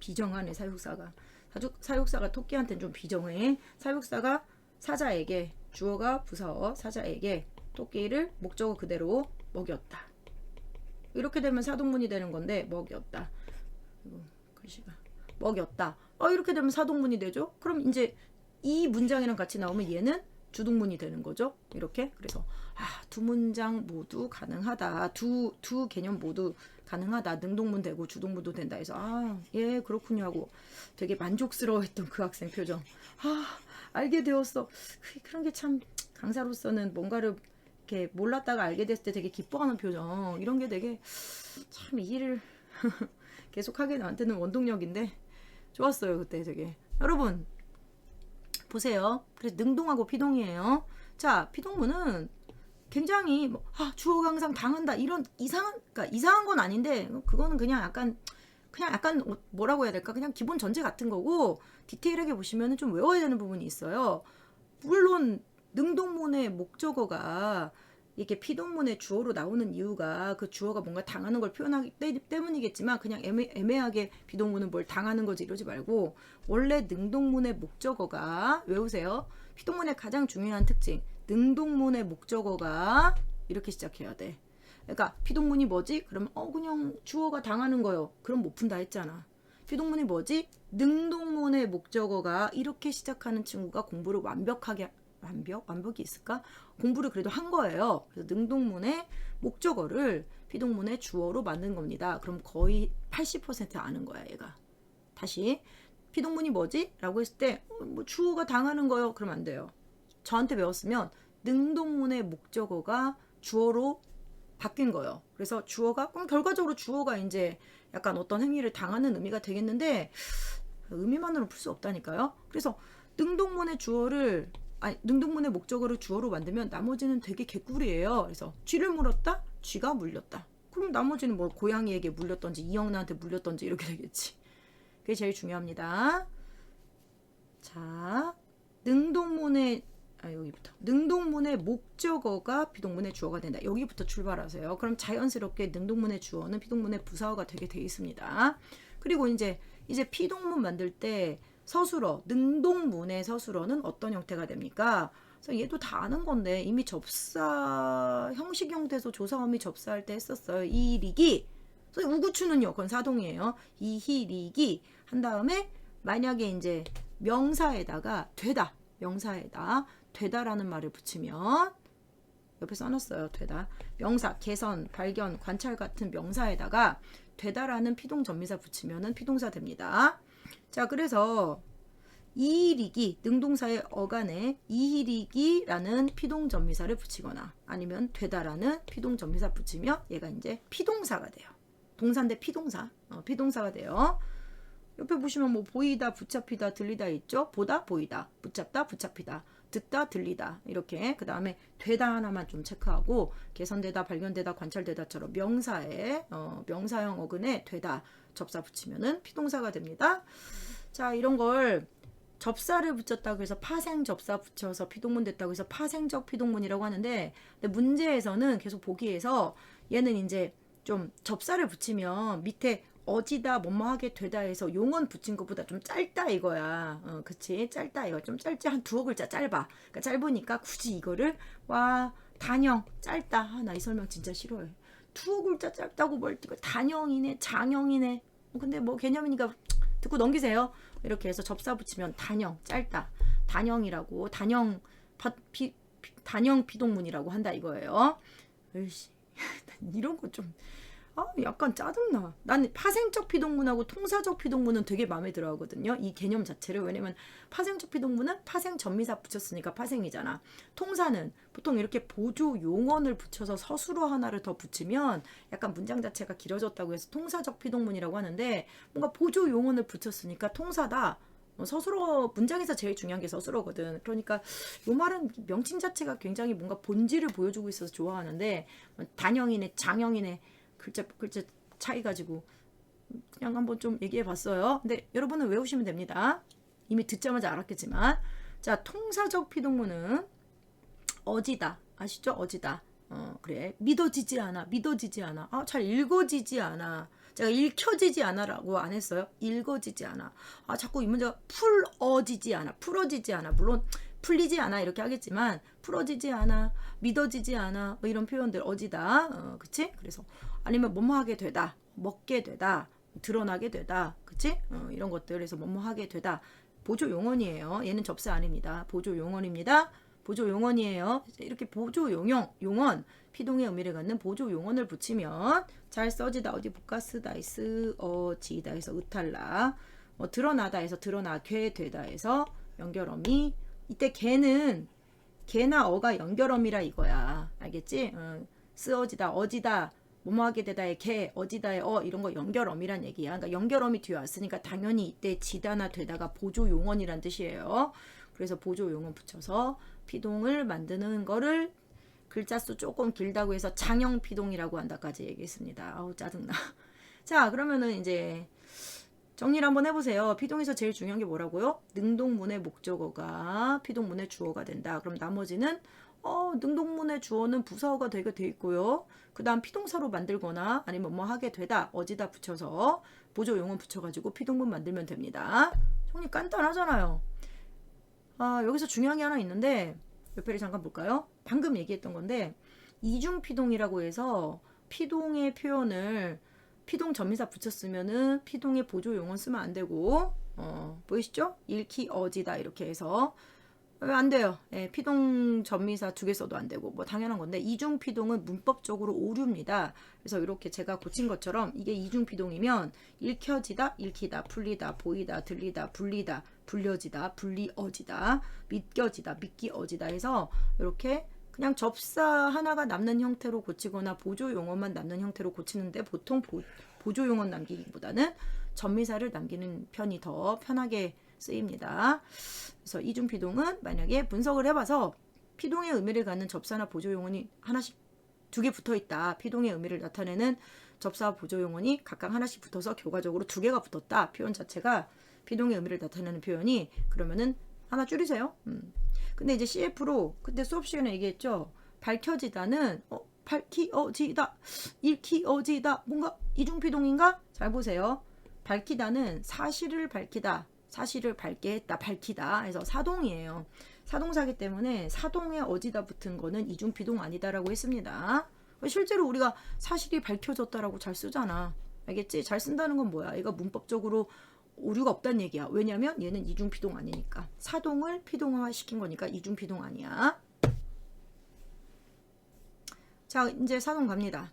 비정하네. 사육사가 토끼한테는 좀 비정해. 사육사가 사자에게 주어가 부사어 사자에게 토끼를 목적어 그대로 먹였다. 이렇게 되면 사동문이 되는 건데 먹였다. 글씨가 먹였다. 이렇게 되면 사동문이 되죠. 그럼 이제 이 문장이랑 같이 나오면 얘는 주동문이 되는 거죠. 이렇게 그래서 두 문장 모두 가능하다. 두 개념 모두 가능하다. 능동문 되고 주동문도 된다 해서 예 그렇군요 하고 되게 만족스러워했던 그 학생 표정. 알게 되었어. 그런 게 참 강사로서는 뭔가를 이렇게 몰랐다가 알게 됐을 때 되게 기뻐하는 표정. 이런 게 되게 참 이 일을 계속하게 나한테는 원동력인데 좋았어요. 그때 되게. 여러분 보세요. 그래서 능동하고 피동이에요. 자 피동문은 굉장히 주어가 항상 당한다 이런 이상한 건 아닌데 그거는 그냥 약간 뭐라고 해야 될까 그냥 기본 전제 같은 거고 디테일하게 보시면 좀 외워야 되는 부분이 있어요. 물론 능동문의 목적어가 이렇게 피동문의 주어로 나오는 이유가 그 주어가 뭔가 당하는 걸 표현하기 때문이겠지만 그냥 애매하게 비동문은 뭘 당하는 거지 이러지 말고 원래 능동문의 목적어가 외우세요. 피동문의 가장 중요한 특징 능동문의 목적어가 이렇게 시작해야 돼. 그러니까 피동문이 뭐지? 그러면 그냥 주어가 당하는 거요. 그럼 못 푼다 했잖아. 피동문이 뭐지? 능동문의 목적어가 이렇게 시작하는 친구가 공부를 완벽이 있을까? 공부를 그래도 한 거예요. 그래서 능동문의 목적어를 피동문의 주어로 만든 겁니다. 그럼 거의 80% 아는 거야 얘가. 다시 피동문이 뭐지? 라고 했을 때 주어가 당하는 거요. 그러면 안 돼요. 저한테 배웠으면 능동문의 목적어가 주어로 바뀐 거예요. 그래서 주어가 그럼 결과적으로 주어가 이제 약간 어떤 행위를 당하는 의미가 되겠는데 의미만으로 풀 수 없다니까요. 그래서 능동문의 주어를 능동문의 목적어를 주어로 만들면 나머지는 되게 개꿀이에요. 그래서 쥐를 물었다, 쥐가 물렸다. 그럼 나머지는 뭐 고양이에게 물렸던지 이영란한테 물렸던지 이렇게 되겠지. 그게 제일 중요합니다. 자, 여기부터 능동문의 목적어가 비동문의 주어가 된다. 여기부터 출발하세요. 그럼 자연스럽게 능동문의 주어는 비동문의 부사어가 되게 돼 있습니다. 그리고 이제 피동문 만들 때 서술어, 능동문의 서술어는 어떤 형태가 됩니까? 그래서 얘도 다 아는 건데 이미 접사 형식 형태에서 조사어미 접사할 때 했었어요. 이리기. 우구추는요, 그건 사동이에요. 이희리기 한 다음에 만약에 이제 명사에다가 되다, 명사에다 되다라는 말을 붙이면 옆에 써놨어요. 되다. 명사, 개선, 발견, 관찰 같은 명사에다가 되다라는 피동전미사 붙이면은 피동사 됩니다. 자, 그래서 이희리기, 능동사의 어간에 이희리기라는 피동전미사를 붙이거나 아니면 되다라는 피동전미사 붙이면 얘가 이제 피동사가 돼요. 동사인데 피동사, 피동사가 돼요. 옆에 보시면 뭐 보이다, 붙잡히다, 들리다 있죠? 보다, 보이다, 붙잡다, 붙잡히다, 듣다, 들리다 이렇게. 그 다음에 되다 하나만 좀 체크하고 개선되다, 발견되다, 관찰되다처럼 명사에 명사형 어근에 되다 접사 붙이면은 피동사가 됩니다. 자, 이런 걸 접사를 붙였다고 해서 파생 접사 붙여서 피동문 됐다고 해서 파생적 피동문이라고 하는데, 근데 문제에서는 계속 보기에서 얘는 이제 좀 접사를 붙이면 밑에 어지다 뭐뭐하게 되다 해서 용언 붙인 것보다 좀 짧다 이거야. 그치, 짧다 이거. 좀 짧지. 한 두어 글자 짧아. 그러니까 짧으니까 굳이 이거를 단형 짧다. 나 이 설명 진짜 싫어해. 두어 글자 짧다고 뭘 단형이네, 장형이네. 근데 뭐 개념이니까 듣고 넘기세요. 이렇게 해서 접사 붙이면 단형 짧다, 단형이라고, 단형 비동문이라고 한다 이거예요. 으이씨, 이런 거 좀 약간 짜증나. 난 파생적 피동문하고 통사적 피동문은 되게 마음에 들어 하거든요. 이 개념 자체를. 왜냐면 파생적 피동문은 파생 전미사 붙였으니까 파생이잖아. 통사는 보통 이렇게 보조 용언을 붙여서 서술어 하나를 더 붙이면 약간 문장 자체가 길어졌다고 해서 통사적 피동문이라고 하는데, 뭔가 보조 용언을 붙였으니까 통사다. 서술어 문장에서 제일 중요한 게 서술어거든. 그러니까 요 말은 명칭 자체가 굉장히 뭔가 본질을 보여주고 있어서 좋아하는데, 단형이네, 장형이네, 글자 차이 가지고 그냥 한번 좀 얘기해 봤어요. 근데 여러분은 외우시면 됩니다. 이미 듣자마자 알았겠지만. 자, 통사적 피동문은 어지다. 아시죠? 어지다. 그래. 믿어지지 않아. 잘 읽어지지 않아. 제가 읽혀지지 않아라고 안 했어요. 읽어지지 않아. 자꾸 이 문제가 풀어지지 않아. 물론 풀리지 않아 이렇게 하겠지만 풀어지지 않아, 믿어지지 않아, 뭐 이런 표현들 어지다. 그치? 그래서 아니면 뭐뭐하게 되다, 먹게 되다, 드러나게 되다, 그치? 이런 것들. 그래서 뭐뭐하게 되다. 보조 용언이에요. 얘는 접사 아닙니다. 보조 용언입니다. 보조 용언이에요. 이렇게 보조 용언, 피동의 의미를 갖는 보조 용언을 붙이면 잘 써지다. 어디 볼까? 쓰다, 쓰어지다 해서 의탈라. 드러나다 해서 드러나게 되다 해서 연결어미. 이때 개나 어가 연결어미라 이거야. 알겠지? 쓰어지다, 어지다, 뭐뭐하게 되다의 개, 어지다의 이런 거 연결어미란 얘기야. 그러니까 연결어미 뒤에 왔으니까 당연히 이때 지다나 되다가 보조 용언이란 뜻이에요. 그래서 보조 용언 붙여서 피동을 만드는 거를 글자 수 조금 길다고 해서 장형 피동이라고 한다까지 얘기했습니다. 아우 짜증나. 자, 그러면은 이제 정리를 한번 해보세요. 피동에서 제일 중요한 게 뭐라고요? 능동문의 목적어가 피동문의 주어가 된다. 그럼 나머지는 능동문의 주어는 부사어가 되게 돼 있고요. 그 다음 피동사로 만들거나 아니면 뭐 하게 되다, 어지다 붙여서 보조 용언 붙여가지고 피동문 만들면 됩니다. 형님 간단하잖아요. 여기서 중요한 게 하나 있는데 옆에를 잠깐 볼까요? 방금 얘기했던 건데 이중피동이라고 해서 피동의 표현을 피동 전미사 붙였으면은 피동의 보조 용언 쓰면 안 되고 보이시죠? 읽기 어지다 이렇게 해서 안 돼요. 피동 전미사 두 개 써도 안 되고 뭐 당연한 건데 이중 피동은 문법적으로 오류입니다. 그래서 이렇게 제가 고친 것처럼 이게 이중 피동이면 읽혀지다, 읽히다, 풀리다, 보이다, 들리다, 불리다, 불려지다, 불리어지다, 믿겨지다, 믿기어지다 해서 이렇게 그냥 접사 하나가 남는 형태로 고치거나 보조 용어만 남는 형태로 고치는데 보통 보조 용어 남기기보다는 전미사를 남기는 편이 더 편하게 쓰입니다. 그래서 이중 피동은 만약에 분석을 해봐서 피동의 의미를 갖는 접사나 보조 용언이 하나씩 2개 붙어 있다. 피동의 의미를 나타내는 접사와 보조 용언이 각각 하나씩 붙어서 결과적으로 2개가 붙었다. 표현 자체가 피동의 의미를 나타내는 표현이 그러면은 하나 줄이세요. 근데 이제 CF로 그때 수업 시간에 얘기했죠. 밝혀지다는 밝히어지다, 읽히어지다 뭔가 이중피동인가? 잘 보세요. 밝히다는 사실을 밝히다, 사실을 밝게 했다, 밝히다 해서 사동이에요. 사동사기 때문에 사동에 어지다 붙은 거는 이중피동 아니다라고 했습니다. 실제로 우리가 사실이 밝혀졌다라고 잘 쓰잖아. 알겠지? 잘 쓴다는 건 뭐야? 얘가 문법적으로 오류가 없다는 얘기야. 왜냐면 얘는 이중피동 아니니까. 사동을 피동화 시킨 거니까 이중피동 아니야. 자, 이제 사동 갑니다.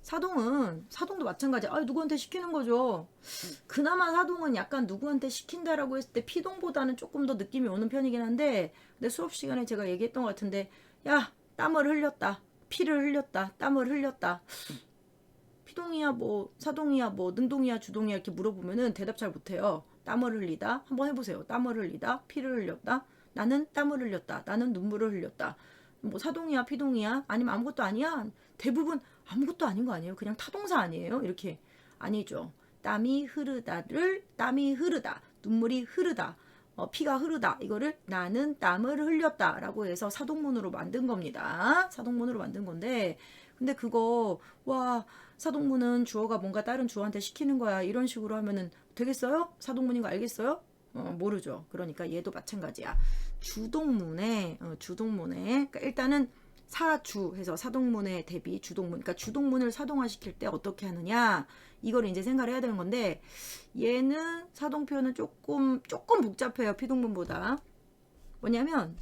사동도 마찬가지. 누구한테 시키는 거죠. 그나마 사동은 약간 누구한테 시킨다라고 했을 때 피동보다는 조금 더 느낌이 오는 편이긴 한데, 근데 수업 시간에 제가 얘기했던 것 같은데, 야, 땀을 흘렸다, 피를 흘렸다, 땀을 흘렸다. 피동이야 뭐 사동이야 뭐 능동이야 주동이야 이렇게 물어보면은 대답 잘 못해요. 땀을 흘리다 한번 해보세요. 땀을 흘리다, 피를 흘렸다, 나는 땀을 흘렸다, 나는 눈물을 흘렸다. 뭐 사동이야 피동이야 아니면 아무것도 아니야. 대부분 아무것도 아닌 거 아니에요? 그냥 타동사 아니에요? 이렇게. 아니죠. 땀이 흐르다를 땀이 흐르다, 눈물이 흐르다, 피가 흐르다, 이거를 나는 땀을 흘렸다 라고 해서 사동문으로 만든 겁니다. 사동문으로 만든 건데, 근데 그거 와 사동문은 주어가 뭔가 다른 주어한테 시키는 거야 이런 식으로 하면은 되겠어요? 사동문인 거 알겠어요? 모르죠. 그러니까 얘도 마찬가지야. 주동문에 그러니까 일단은 사주 해서 사동문의 대비 주동문, 그러니까 주동문을 사동화시킬 때 어떻게 하느냐, 이걸 이제 생각을 해야 되는 건데, 얘는 사동 표현은 조금 복잡해요. 피동문보다. 뭐냐면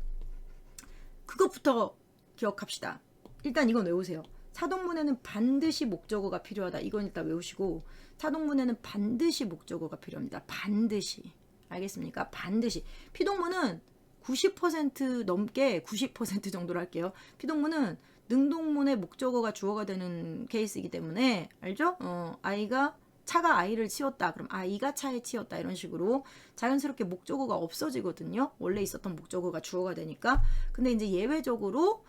그것부터 기억합시다. 일단 이건 외우세요. 사동문에는 반드시 목적어가 필요하다. 이건 일단 외우시고, 사동문에는 반드시 목적어가 필요합니다. 반드시. 알겠습니까? 반드시. 피동문은 90% 넘게 90% 정도로 할게요. 피동문은 능동문의 목적어가 주어가 되는 케이스이기 때문에, 알죠? 차가 아이를 치웠다. 그럼 아이가 차에 치였다. 이런 식으로 자연스럽게 목적어가 없어지거든요. 원래 있었던 목적어가 주어가 되니까. 근데 이제 예외적으로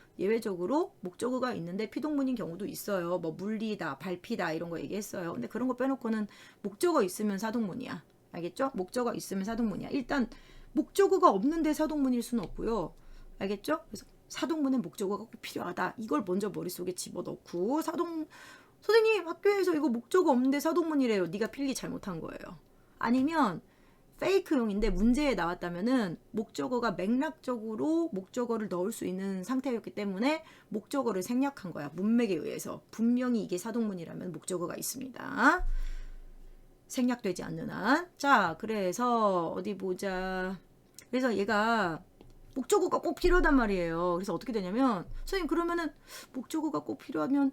목적어가 있는데 피동문인 경우도 있어요. 뭐 물리다, 밟히다 이런 거 얘기했어요. 근데 그런 거 빼놓고는 목적어 있으면 사동문이야. 알겠죠? 목적어 있으면 사동문이야. 일단 목적어가 없는데 사동문일 수는 없고요. 알겠죠? 그래서 사동문에 목적어가 꼭 필요하다. 이걸 먼저 머릿속에 집어넣고, 선생님 학교에서 이거 목적어 없는데 사동문이래요. 네가 필기 잘못한 거예요. 아니면 페이크용인데 문제에 나왔다면은 목적어가 맥락적으로 목적어를 넣을 수 있는 상태였기 때문에 목적어를 생략한 거야. 문맥에 의해서. 분명히 이게 사동문이라면 목적어가 있습니다. 생략되지 않는 한. 자, 그래서 어디 보자. 그래서 얘가 목적어가 꼭 필요하단 말이에요. 그래서 어떻게 되냐면, 선생님 그러면은 목적어가 꼭 필요하면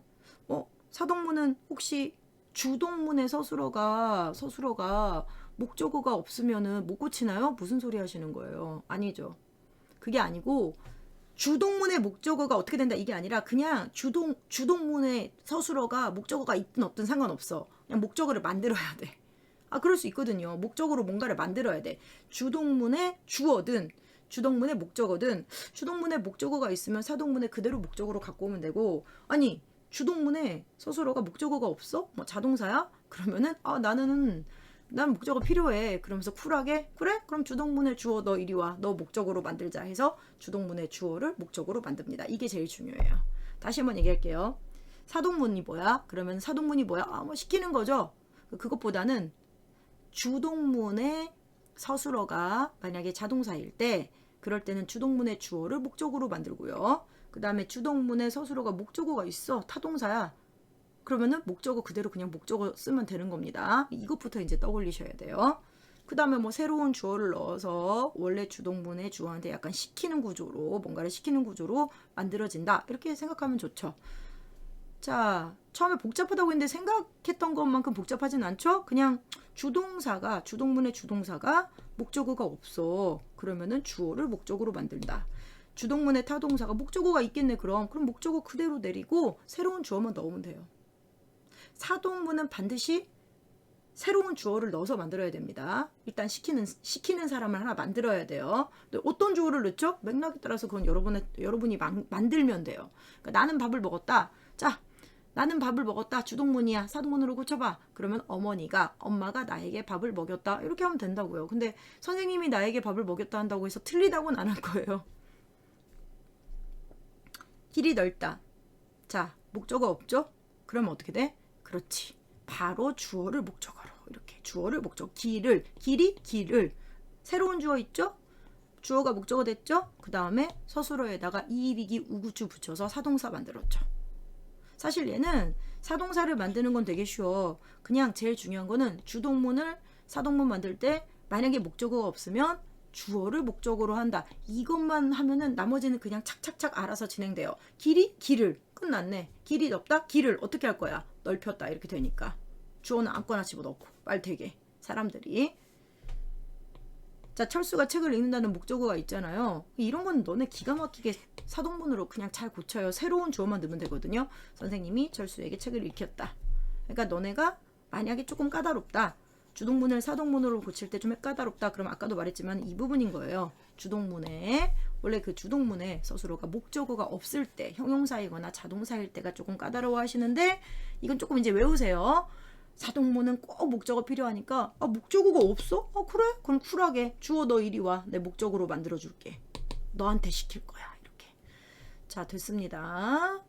사동문은 혹시 주동문의 서술어가 목적어가 없으면은 못 고치나요? 무슨 소리 하시는 거예요? 아니죠. 그게 아니고 주동문의 목적어가 어떻게 된다 이게 아니라 그냥 주동문의 서술어가 목적어가 있든 없든 상관없어. 그냥 목적어를 만들어야 돼. 그럴 수 있거든요. 목적어로 뭔가를 만들어야 돼. 주동문의 주어든 주동문의 목적어든, 주동문의 목적어가 있으면 사동문에 그대로 목적어로 갖고 오면 되고, 아니 주동문에 서술어가 목적어가 없어? 뭐 자동사야? 그러면은 난 목적어 필요해. 그러면서 쿨하게 그래? 그럼 주동문의 주어 너 이리 와. 너 목적어로 만들자 해서 주동문의 주어를 목적어로 만듭니다. 이게 제일 중요해요. 다시 한번 얘기할게요. 사동문이 뭐야? 그러면 사동문이 뭐야? 뭐 시키는 거죠. 그것보다는 주동문의 서술어가 만약에 자동사일 때, 그럴 때는 주동문의 주어를 목적어로 만들고요. 그 다음에 주동문의 서술어가 목적어가 있어. 타동사야. 그러면은 목적어 그대로 그냥 목적어 쓰면 되는 겁니다. 이것부터 이제 떠올리셔야 돼요. 그 다음에 뭐 새로운 주어를 넣어서 원래 주동문의 주어한테 약간 시키는 구조로, 뭔가를 시키는 구조로 만들어진다. 이렇게 생각하면 좋죠. 자, 처음에 복잡하다고 했는데 생각했던 것만큼 복잡하진 않죠? 그냥 주동문의 주동사가 목적어가 없어. 그러면은 주어를 목적어로 만든다. 주동문의 타동사가 목적어가 있겠네. 그럼 목적어 그대로 내리고 새로운 주어만 넣으면 돼요. 사동문은 반드시 새로운 주어를 넣어서 만들어야 됩니다. 일단 시키는 사람을 하나 만들어야 돼요. 근데 어떤 주어를 넣죠? 맥락에 따라서 그건 여러분이 만들면 돼요. 그러니까 나는 밥을 먹었다. 자, 나는 밥을 먹었다. 주동문이야. 사동문으로 고쳐봐. 그러면 엄마가 나에게 밥을 먹였다. 이렇게 하면 된다고요. 근데 선생님이 나에게 밥을 먹였다 한다고 해서 틀리다고는 안 할 거예요. 길이 넓다. 자, 목적어 없죠? 그러면 어떻게 돼? 그렇지. 바로 주어를 목적어로 이렇게 주어를 목적 길을 새로운 주어 있죠? 주어가 목적어 됐죠? 그 다음에 서술어에다가 이리기 우구추 붙여서 사동사 만들었죠. 사실 얘는 사동사를 만드는 건 되게 쉬워. 그냥 제일 중요한 거는 주동문을 사동문 만들 때 만약에 목적어가 없으면 주어를 목적어로 한다. 이것만 하면은 나머지는 그냥 착착착 알아서 진행돼요. 길을 끝났네. 길이 넓다? 길을 어떻게 할 거야? 넓혔다. 이렇게 되니까. 주어는 아무거나 집어넣고 빨대게 사람들이. 자, 철수가 책을 읽는다는 목적어가 있잖아요. 이런 건 너네 기가 막히게 사동문으로 그냥 잘 고쳐요. 새로운 주어만 넣으면 되거든요. 선생님이 철수에게 책을 읽혔다. 그러니까 너네가 만약에 조금 까다롭다. 주동문을 사동문으로 고칠 때 좀 까다롭다. 그럼 아까도 말했지만 이 부분인 거예요. 주동문에 원래 그 주동문에 서술어가 목적어가 없을 때 형용사이거나 자동사일 때가 조금 까다로워 하시는데 이건 조금 이제 외우세요. 사동문은 꼭 목적어 필요하니까 목적어가 없어? 그래? 그럼 쿨하게 주어 너 이리 와. 내 목적어로 만들어 줄게. 너한테 시킬 거야. 이렇게. 자, 됐습니다.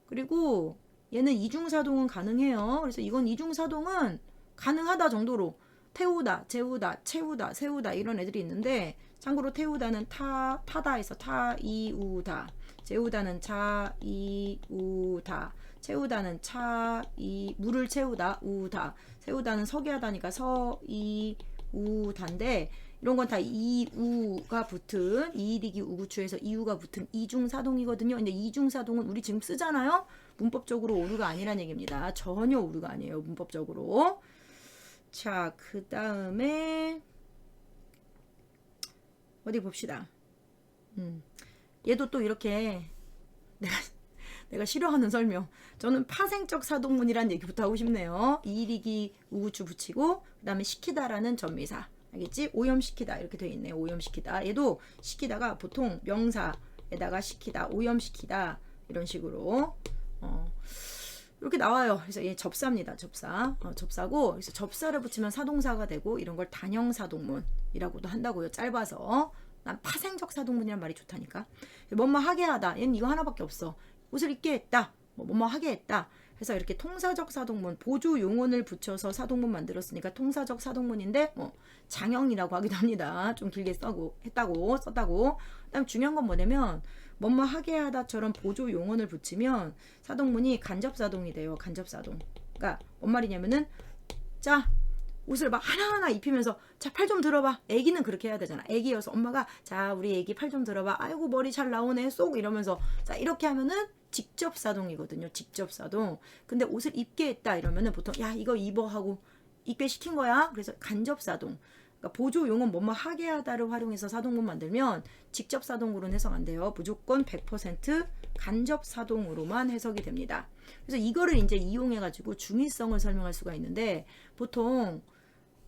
그리고 얘는 이중사동은 가능해요. 그래서 이건 이중사동은 가능하다 정도로 태우다, 재우다, 채우다, 세우다 이런 애들이 있는데 참고로 태우다는 타다에서 타이우다, 재우다는 자이우다, 채우다는 물을 채우다, 우다, 세우다는 서게 하다니까 서이우다인데 이런 건 다 이우가 붙은 이리기 우구추에서 이우가 붙은 이중사동이거든요. 근데 이중사동은 우리 지금 쓰잖아요. 문법적으로 오류가 아니란 얘기입니다. 전혀 오류가 아니에요. 문법적으로. 자, 그 다음에 어디 봅시다. 얘도 또 이렇게 내가 싫어하는 설명. 저는 파생적 사동문이란 얘기부터 하고 싶네요. 이리기 우구추 붙이고 그 다음에 시키다라는 전미사. 알겠지? 오염시키다 이렇게 되어 있네요. 오염시키다. 얘도 시키다가 보통 명사에다가 시키다, 오염시키다 이런 식으로 이렇게 나와요. 그래서 얘 접사입니다. 접사고 그래서 접사를 붙이면 사동사가 되고 이런 걸 단형사동문이라고도 한다고요. 짧아서. 난 파생적 사동문이란 말이 좋다니까. 뭐뭐 하게 하다. 얘는 이거 하나밖에 없어. 옷을 입게 했다. 뭐뭐 하게 했다. 그래서 이렇게 통사적 사동문, 보조 용언을 붙여서 사동문 만들었으니까 통사적 사동문인데 장형이라고 하기도 합니다. 좀 길게 썼다고. 그다음 중요한 건 뭐냐면 뭐뭐 하게 하다처럼 보조 용언을 붙이면 사동문이 간접사동이 돼요. 간접사동. 그러니까 뭔 말이냐면은 자, 옷을 막 하나하나 입히면서 자, 팔 좀 들어봐. 애기는 그렇게 해야 되잖아. 애기여서 엄마가 자, 우리 애기 팔 좀 들어봐. 아이고 머리 잘 나오네. 쏙 이러면서 자, 이렇게 하면은 직접사동이거든요. 직접사동. 근데 옷을 입게 했다 이러면은 보통 야, 이거 입어 하고 입게 시킨 거야. 그래서 간접사동. 그러니까 보조 용언 뭐뭐 하게 하다를 활용해서 사동문 만들면 직접사동으로는 해석 안 돼요. 무조건 100% 간접사동으로만 해석이 됩니다. 그래서 이거를 이제 이용해가지고 중의성을 설명할 수가 있는데 보통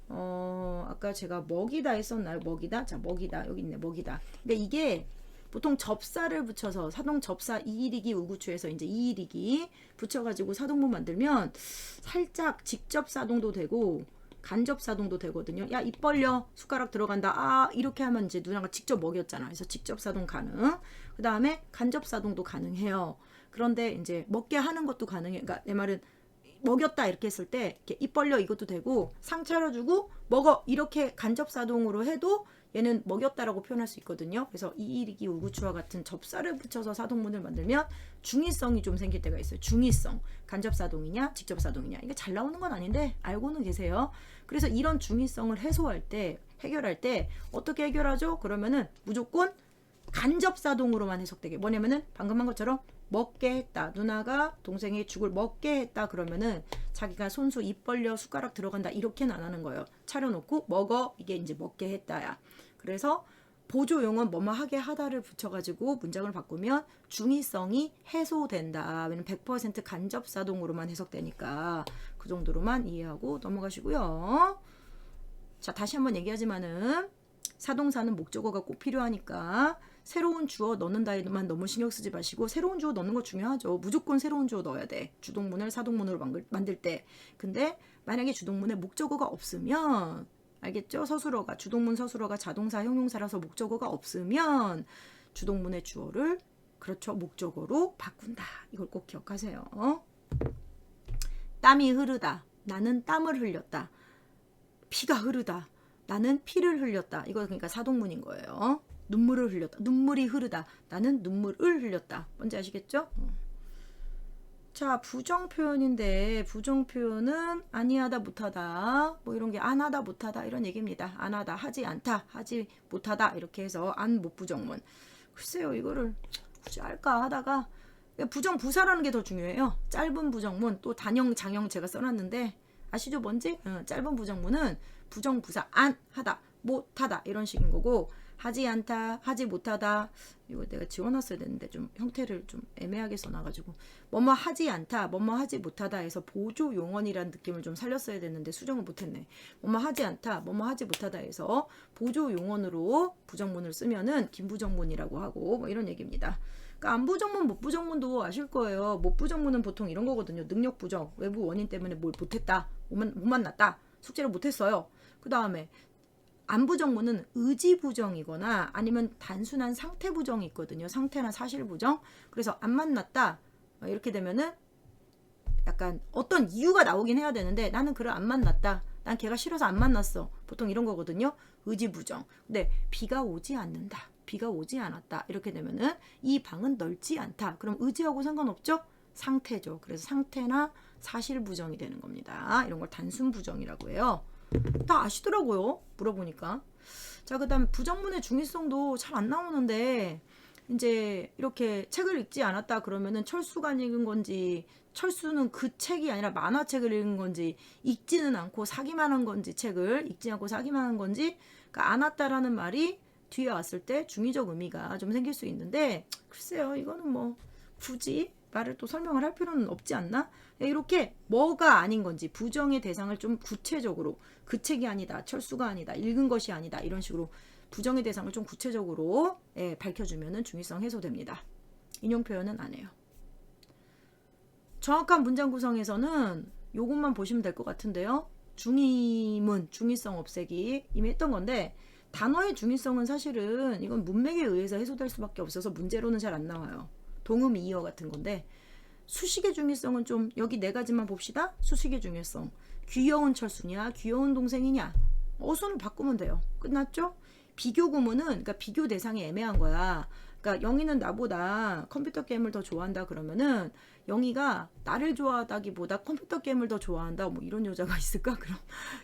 아까 제가 먹이다 했었나요? 먹이다? 자, 먹이다. 여기 있네. 먹이다. 그러니까 이게 보통 접사를 붙여서 사동 접사 이리기 우구추에서 이제 이리기 붙여가지고 사동문 만들면 살짝 직접사동도 되고 간접사동도 되거든요. 야, 입 벌려. 숟가락 들어간다. 이렇게 하면 이제 누나가 직접 먹였잖아. 그래서 직접사동 가능. 그 다음에 간접사동도 가능해요. 그런데 이제 먹게 하는 것도 가능해. 그러니까 내 말은 먹였다 이렇게 했을 때 이렇게 입 벌려 이것도 되고 상 차려주고 먹어 이렇게 간접사동으로 해도 얘는 먹였다라고 표현할 수 있거든요. 그래서 이리기 우구추와 같은 접사를 붙여서 사동문을 만들면 중의성이 좀 생길 때가 있어요. 중의성. 간접사동이냐 직접사동이냐. 이게 잘 나오는 건 아닌데 알고는 계세요. 그래서 이런 중의성을 해소할 때 해결할 때 어떻게 해결하죠? 그러면은 무조건 간접사동으로만 해석되게. 뭐냐면은 방금 한 것처럼 먹게 했다. 누나가 동생이 죽을 먹게 했다. 그러면은 자기가 손수 입 벌려 숟가락 들어간다. 이렇게는 안 하는 거예요. 차려놓고 먹어. 이게 이제 먹게 했다야. 그래서 보조 용언 뭐뭐 하게 하다를 붙여가지고 문장을 바꾸면 중의성이 해소된다. 왜냐면 100% 간접사동으로만 해석되니까 그 정도로만 이해하고 넘어가시고요. 자, 다시 한번 얘기하지만은 사동사는 목적어가 꼭 필요하니까 새로운 주어 넣는다에만 너무 신경 쓰지 마시고, 새로운 주어 넣는 거 중요하죠. 무조건 새로운 주어 넣어야 돼. 주동문을 사동문으로 만들 때. 근데 만약에 주동문에 목적어가 없으면, 알겠죠? 서술어가, 주동문 서술어가 자동사 형용사라서 목적어가 없으면 주동문의 주어를, 그렇죠, 목적어로 바꾼다. 이걸 꼭 기억하세요. 땀이 흐르다. 나는 땀을 흘렸다. 피가 흐르다. 나는 피를 흘렸다. 이거 그러니까 사동문인 거예요. 눈물을 흘렸다. 눈물이 흐르다. 나는 눈물을 흘렸다. 뭔지 아시겠죠? 자, 부정 표현인데 부정 표현은 아니하다, 못하다, 뭐 이런 게 안 하다, 못하다 이런 얘기입니다. 안 하다, 하지 않다, 하지 못하다 이렇게 해서 안, 못 부정문. 글쎄요, 이거를 굳이 할까 하다가 부정 부사라는 게 더 중요해요. 짧은 부정문, 또 단형, 장형 제가 써놨는데 아시죠? 뭔지? 짧은 부정문은 부정 부사 안 하다, 못하다 이런 식인 거고, 하지 않다, 하지 못하다, 이거 내가 지워놨어야 되는데 좀 형태를 좀 애매하게 써놔가지고, 뭐뭐 하지 않다, 뭐뭐 하지 못하다 해서 보조 용언이라는 느낌을 좀 살렸어야 됐는데 수정을 못했네. 뭐뭐 하지 않다, 뭐뭐 하지 못하다 해서 보조 용언으로 부정문을 쓰면은 긴부정문이라고 하고, 뭐 이런 얘기입니다. 그러니까 안부정문, 못부정문도 아실 거예요. 못부정문은 보통 이런 거거든요. 능력부정, 외부 원인 때문에 뭘 못했다, 못 만났다, 숙제를 못했어요. 그 다음에 안부정문은 의지부정이거나 아니면 단순한 상태부정이 있거든요. 상태나 사실부정. 그래서 안 만났다 이렇게 되면은 약간 어떤 이유가 나오긴 해야 되는데, 나는 그를 안 만났다, 난 걔가 싫어서 안 만났어, 보통 이런 거거든요. 의지부정. 근데 비가 오지 않는다, 비가 오지 않았다 이렇게 되면은 이 방은 넓지 않다. 그럼 의지하고 상관없죠? 상태죠. 그래서 상태나 사실부정이 되는 겁니다. 이런 걸 단순부정이라고 해요. 다 아시더라고요, 물어보니까. 자, 그 다음 부정문의 중의성도 잘 안 나오는데, 이제 이렇게 책을 읽지 않았다 그러면은 철수가 읽은 건지, 철수는 그 책이 아니라 만화책을 읽은 건지, 읽지는 않고 사기만 한 건지, 책을 읽지 않고 사기만 한 건지, 그러니까 안 왔다라는 말이 뒤에 왔을 때 중의적 의미가 좀 생길 수 있는데, 글쎄요, 이거는 뭐 굳이 말을 또 설명을 할 필요는 없지 않나? 이렇게 뭐가 아닌 건지 부정의 대상을 좀 구체적으로, 그 책이 아니다, 철수가 아니다, 읽은 것이 아니다 이런 식으로 부정의 대상을 좀 구체적으로 밝혀주면 중의성 해소됩니다. 인용 표현은 안 해요. 정확한 문장 구성에서는 요것만 보시면 될 것 같은데요. 중의문, 중의성 없애기 이미 했던 건데, 단어의 중의성은 사실은 이건 문맥에 의해서 해소될 수밖에 없어서 문제로는 잘 안 나와요. 동음 이어 같은 건데, 수식의 중의성은 좀 여기 네 가지만 봅시다. 수식의 중의성. 귀여운 철수냐, 귀여운 동생이냐, 어순을 바꾸면 돼요. 끝났죠? 비교 구문은, 그러니까 비교 대상이 애매한 거야. 그러니까 영희는 나보다 컴퓨터 게임을 더 좋아한다 그러면은 영희가 나를 좋아하다기보다 컴퓨터 게임을 더 좋아한다, 뭐 이런 여자가 있을까? 그럼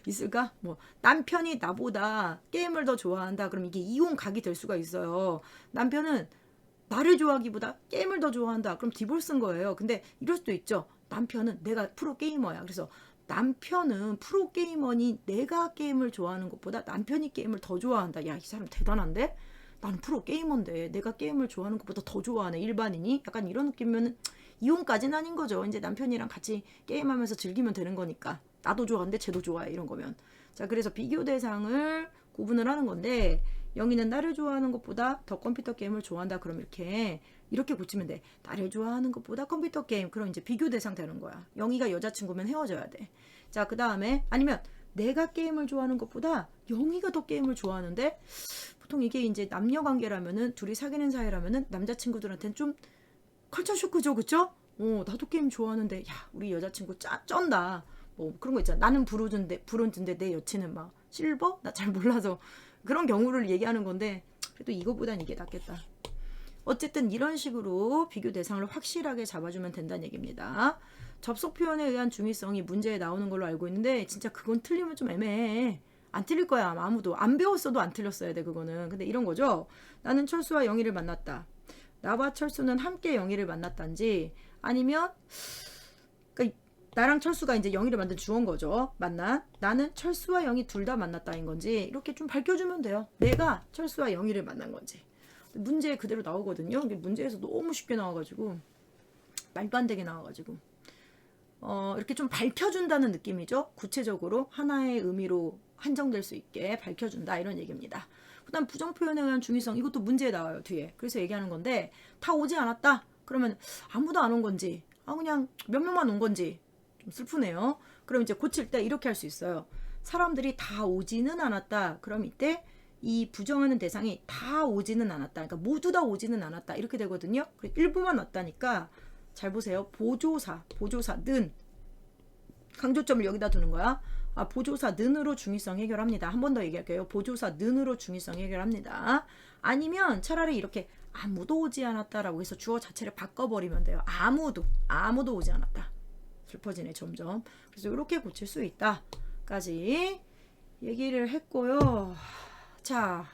있을까? 뭐 남편이 나보다 게임을 더 좋아한다 그럼 이게 이혼 각이 될 수가 있어요. 남편은 나를 좋아하기보다 게임을 더 좋아한다 그럼 디볼스인 거예요. 근데 이럴 수도 있죠. 남편은 내가 프로 게이머야, 그래서 남편은 프로 게이머니 내가 게임을 좋아하는 것보다 남편이 게임을 더 좋아한다. 야, 이 사람 대단한데? 나는 프로 게이머인데 내가 게임을 좋아하는 것보다 더 좋아하네, 일반인이? 약간 이런 느낌이면 이혼까지는 아닌 거죠. 이제 남편이랑 같이 게임하면서 즐기면 되는 거니까. 나도 좋아하는데 쟤도 좋아해, 이런 거면. 자, 그래서 비교 대상을 구분을 하는 건데, 영희는 나를 좋아하는 것보다 더 컴퓨터 게임을 좋아한다 그럼 이렇게 고치면 돼. 나를 좋아하는 것보다 컴퓨터 게임, 그럼 이제 비교 대상 되는 거야. 영희가 여자친구면 헤어져야 돼. 자, 그 다음에 아니면 내가 게임을 좋아하는 것보다 영희가 더 게임을 좋아하는데, 보통 이게 이제 남녀 관계라면은, 둘이 사귀는 사이라면은 남자친구들한테는 좀 컬처 쇼크죠, 그쵸? 나도 게임 좋아하는데, 야, 우리 여자친구 쩐다. 뭐 그런 거 있잖아. 나는 브론즈인데 내 여친은 막 실버? 나 잘 몰라서 그런 경우를 얘기하는 건데, 그래도 이거보단 이게 낫겠다. 어쨌든 이런 식으로 비교 대상을 확실하게 잡아주면 된다는 얘기입니다. 접속 표현에 의한 중의성이 문제에 나오는 걸로 알고 있는데, 진짜 그건 틀리면 좀 애매해. 안 틀릴 거야. 아무도 안 배웠어도 안 틀렸어야 돼, 그거는. 근데 이런 거죠. 나는 철수와 영희를 만났다. 나와 철수는 함께 영희를 만났단지, 아니면 그러니까 나랑 철수가 이제 영희를 만든 주어인 거죠. 나는 철수와 영희 둘 다 만났다인 건지 이렇게 좀 밝혀주면 돼요. 내가 철수와 영희를 만난 건지. 문제에 그대로 나오거든요. 이게 문제에서 너무 쉽게 나와가지고, 말도 안 되게 나와가지고. 이렇게 좀 밝혀준다는 느낌이죠. 구체적으로 하나의 의미로 한정될 수 있게 밝혀준다 이런 얘기입니다. 그다음 부정 표현에 의한 중의성 이것도 문제에 나와요 뒤에. 그래서 얘기하는 건데 다 오지 않았다. 그러면 아무도 안 온 건지 그냥 몇 명만 온 건지 좀 슬프네요. 그럼 이제 고칠 때 이렇게 할 수 있어요. 사람들이 다 오지는 않았다. 그럼 이때 이 부정하는 대상이 다 오지는 않았다. 그러니까 모두 다 오지는 않았다. 이렇게 되거든요. 일부만 왔다니까 잘 보세요. 보조사는 강조점을 여기다 두는 거야. 보조사는으로 중의성 해결합니다. 한 번 더 얘기할게요. 보조사는으로 중의성 해결합니다. 아니면 차라리 이렇게 아무도 오지 않았다라고 해서 주어 자체를 바꿔버리면 돼요. 아무도 오지 않았다. 슬퍼지네 점점. 그래서 이렇게 고칠 수 있다까지 얘기를 했고요. 자,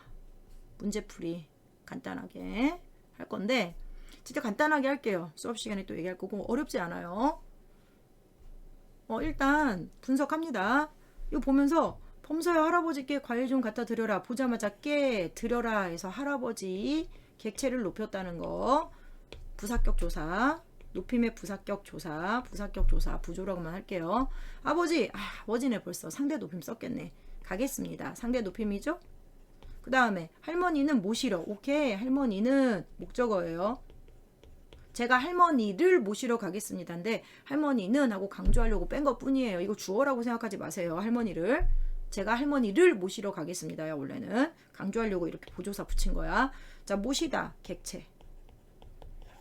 문제풀이 간단하게 할 건데 진짜 간단하게 할게요. 수업 시간에 또 얘기할 거고 어렵지 않아요. 일단 분석합니다. 이거 보면서 범서야 할아버지께 과일 좀 갖다 드려라. 보자마자 깨 드려라 해서 할아버지 객체를 높였다는 거. 부사격 조사. 높임의 부사격 조사. 부조라고만 할게요. 아버지네 벌써 상대 높임 썼겠네. 가겠습니다. 상대 높임이죠? 그 다음에 할머니는 모시러. 오케이. 할머니는 목적어예요. 제가 할머니를 모시러 가겠습니다인데 할머니는 하고 강조하려고 뺀 것 뿐이에요. 이거 주어라고 생각하지 마세요. 할머니를. 제가 할머니를 모시러 가겠습니다요. 원래는 강조하려고 이렇게 보조사 붙인 거야. 자, 모시다 객체.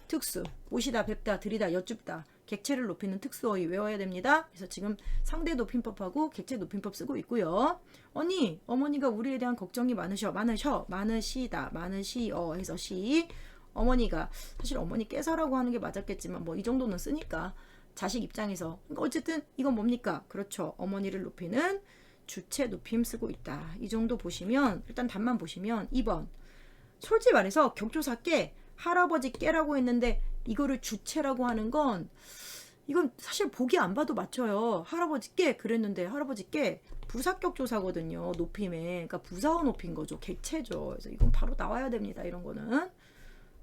특수. 모시다, 뵙다, 드리다, 여쭙다. 객체를 높이는 특수어휘 외워야 됩니다. 그래서 지금 상대 높임법하고 객체 높임법 쓰고 있고요. 어머니가 우리에 대한 걱정이 많으시다, 많으시어 해서 시. 어머니가 사실 어머니께서라고 하는 게 맞았겠지만 뭐 이 정도는 쓰니까 자식 입장에서 어쨌든 이건 뭡니까? 그렇죠. 어머니를 높이는 주체 높임 쓰고 있다. 이 정도 보시면 일단 답만 보시면 2번. 솔직히 말해서 격조사께 할아버지께라고 했는데 이거를 주체라고 하는 건 이건 사실 보기 안 봐도 맞춰요. 할아버지께 그랬는데 할아버지께 부사격 조사거든요. 높임에. 그러니까 부사어 높인 거죠. 객체죠. 그래서 이건 바로 나와야 됩니다. 이런 거는.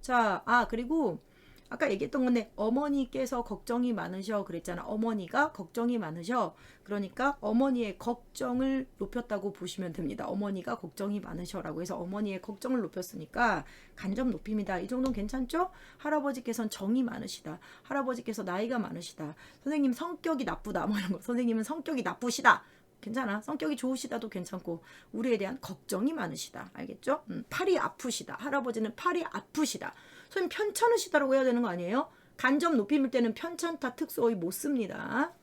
자, 그리고 아까 얘기했던 건데 어머니께서 걱정이 많으셔 그랬잖아. 어머니가 걱정이 많으셔. 그러니까 어머니의 걱정을 높였다고 보시면 됩니다. 어머니가 걱정이 많으셔라고 해서 어머니의 걱정을 높였으니까 간접 높임이다. 이 정도는 괜찮죠? 할아버지께서는 정이 많으시다. 할아버지께서 나이가 많으시다. 선생님 성격이 나쁘다. 뭐 이런 거. 선생님은 성격이 나쁘시다. 괜찮아. 성격이 좋으시다도 괜찮고 우리에 대한 걱정이 많으시다. 알겠죠? 팔이 아프시다. 할아버지는 팔이 아프시다. 선생님 편찮으시다라고 해야 되는 거 아니에요? 간접 높임일 때는 편찮다 특수어휘 못 씁니다.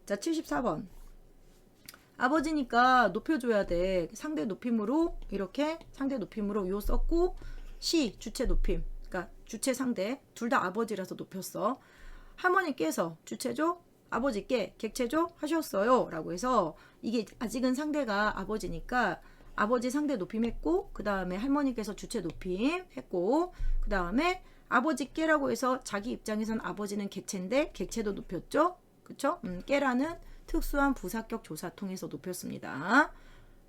자, 74번. 아버지니까 높여줘야 돼. 상대 높임으로 이렇게 상대 높임으로 요 썼고 시 주체 높임. 그러니까 주체 상대 둘 다 아버지라서 높였어. 할머니께서 주체죠? 아버지께 객체죠? 하셨어요. 라고 해서 이게 아직은 상대가 아버지니까 아버지 상대 높임 했고 그 다음에 할머니께서 주체 높임 했고 그 다음에 아버지께라고 해서 자기 입장에선 아버지는 객체인데 객체도 높였죠? 그쵸? 깨라는 특수한 부사격 조사 통해서 높였습니다.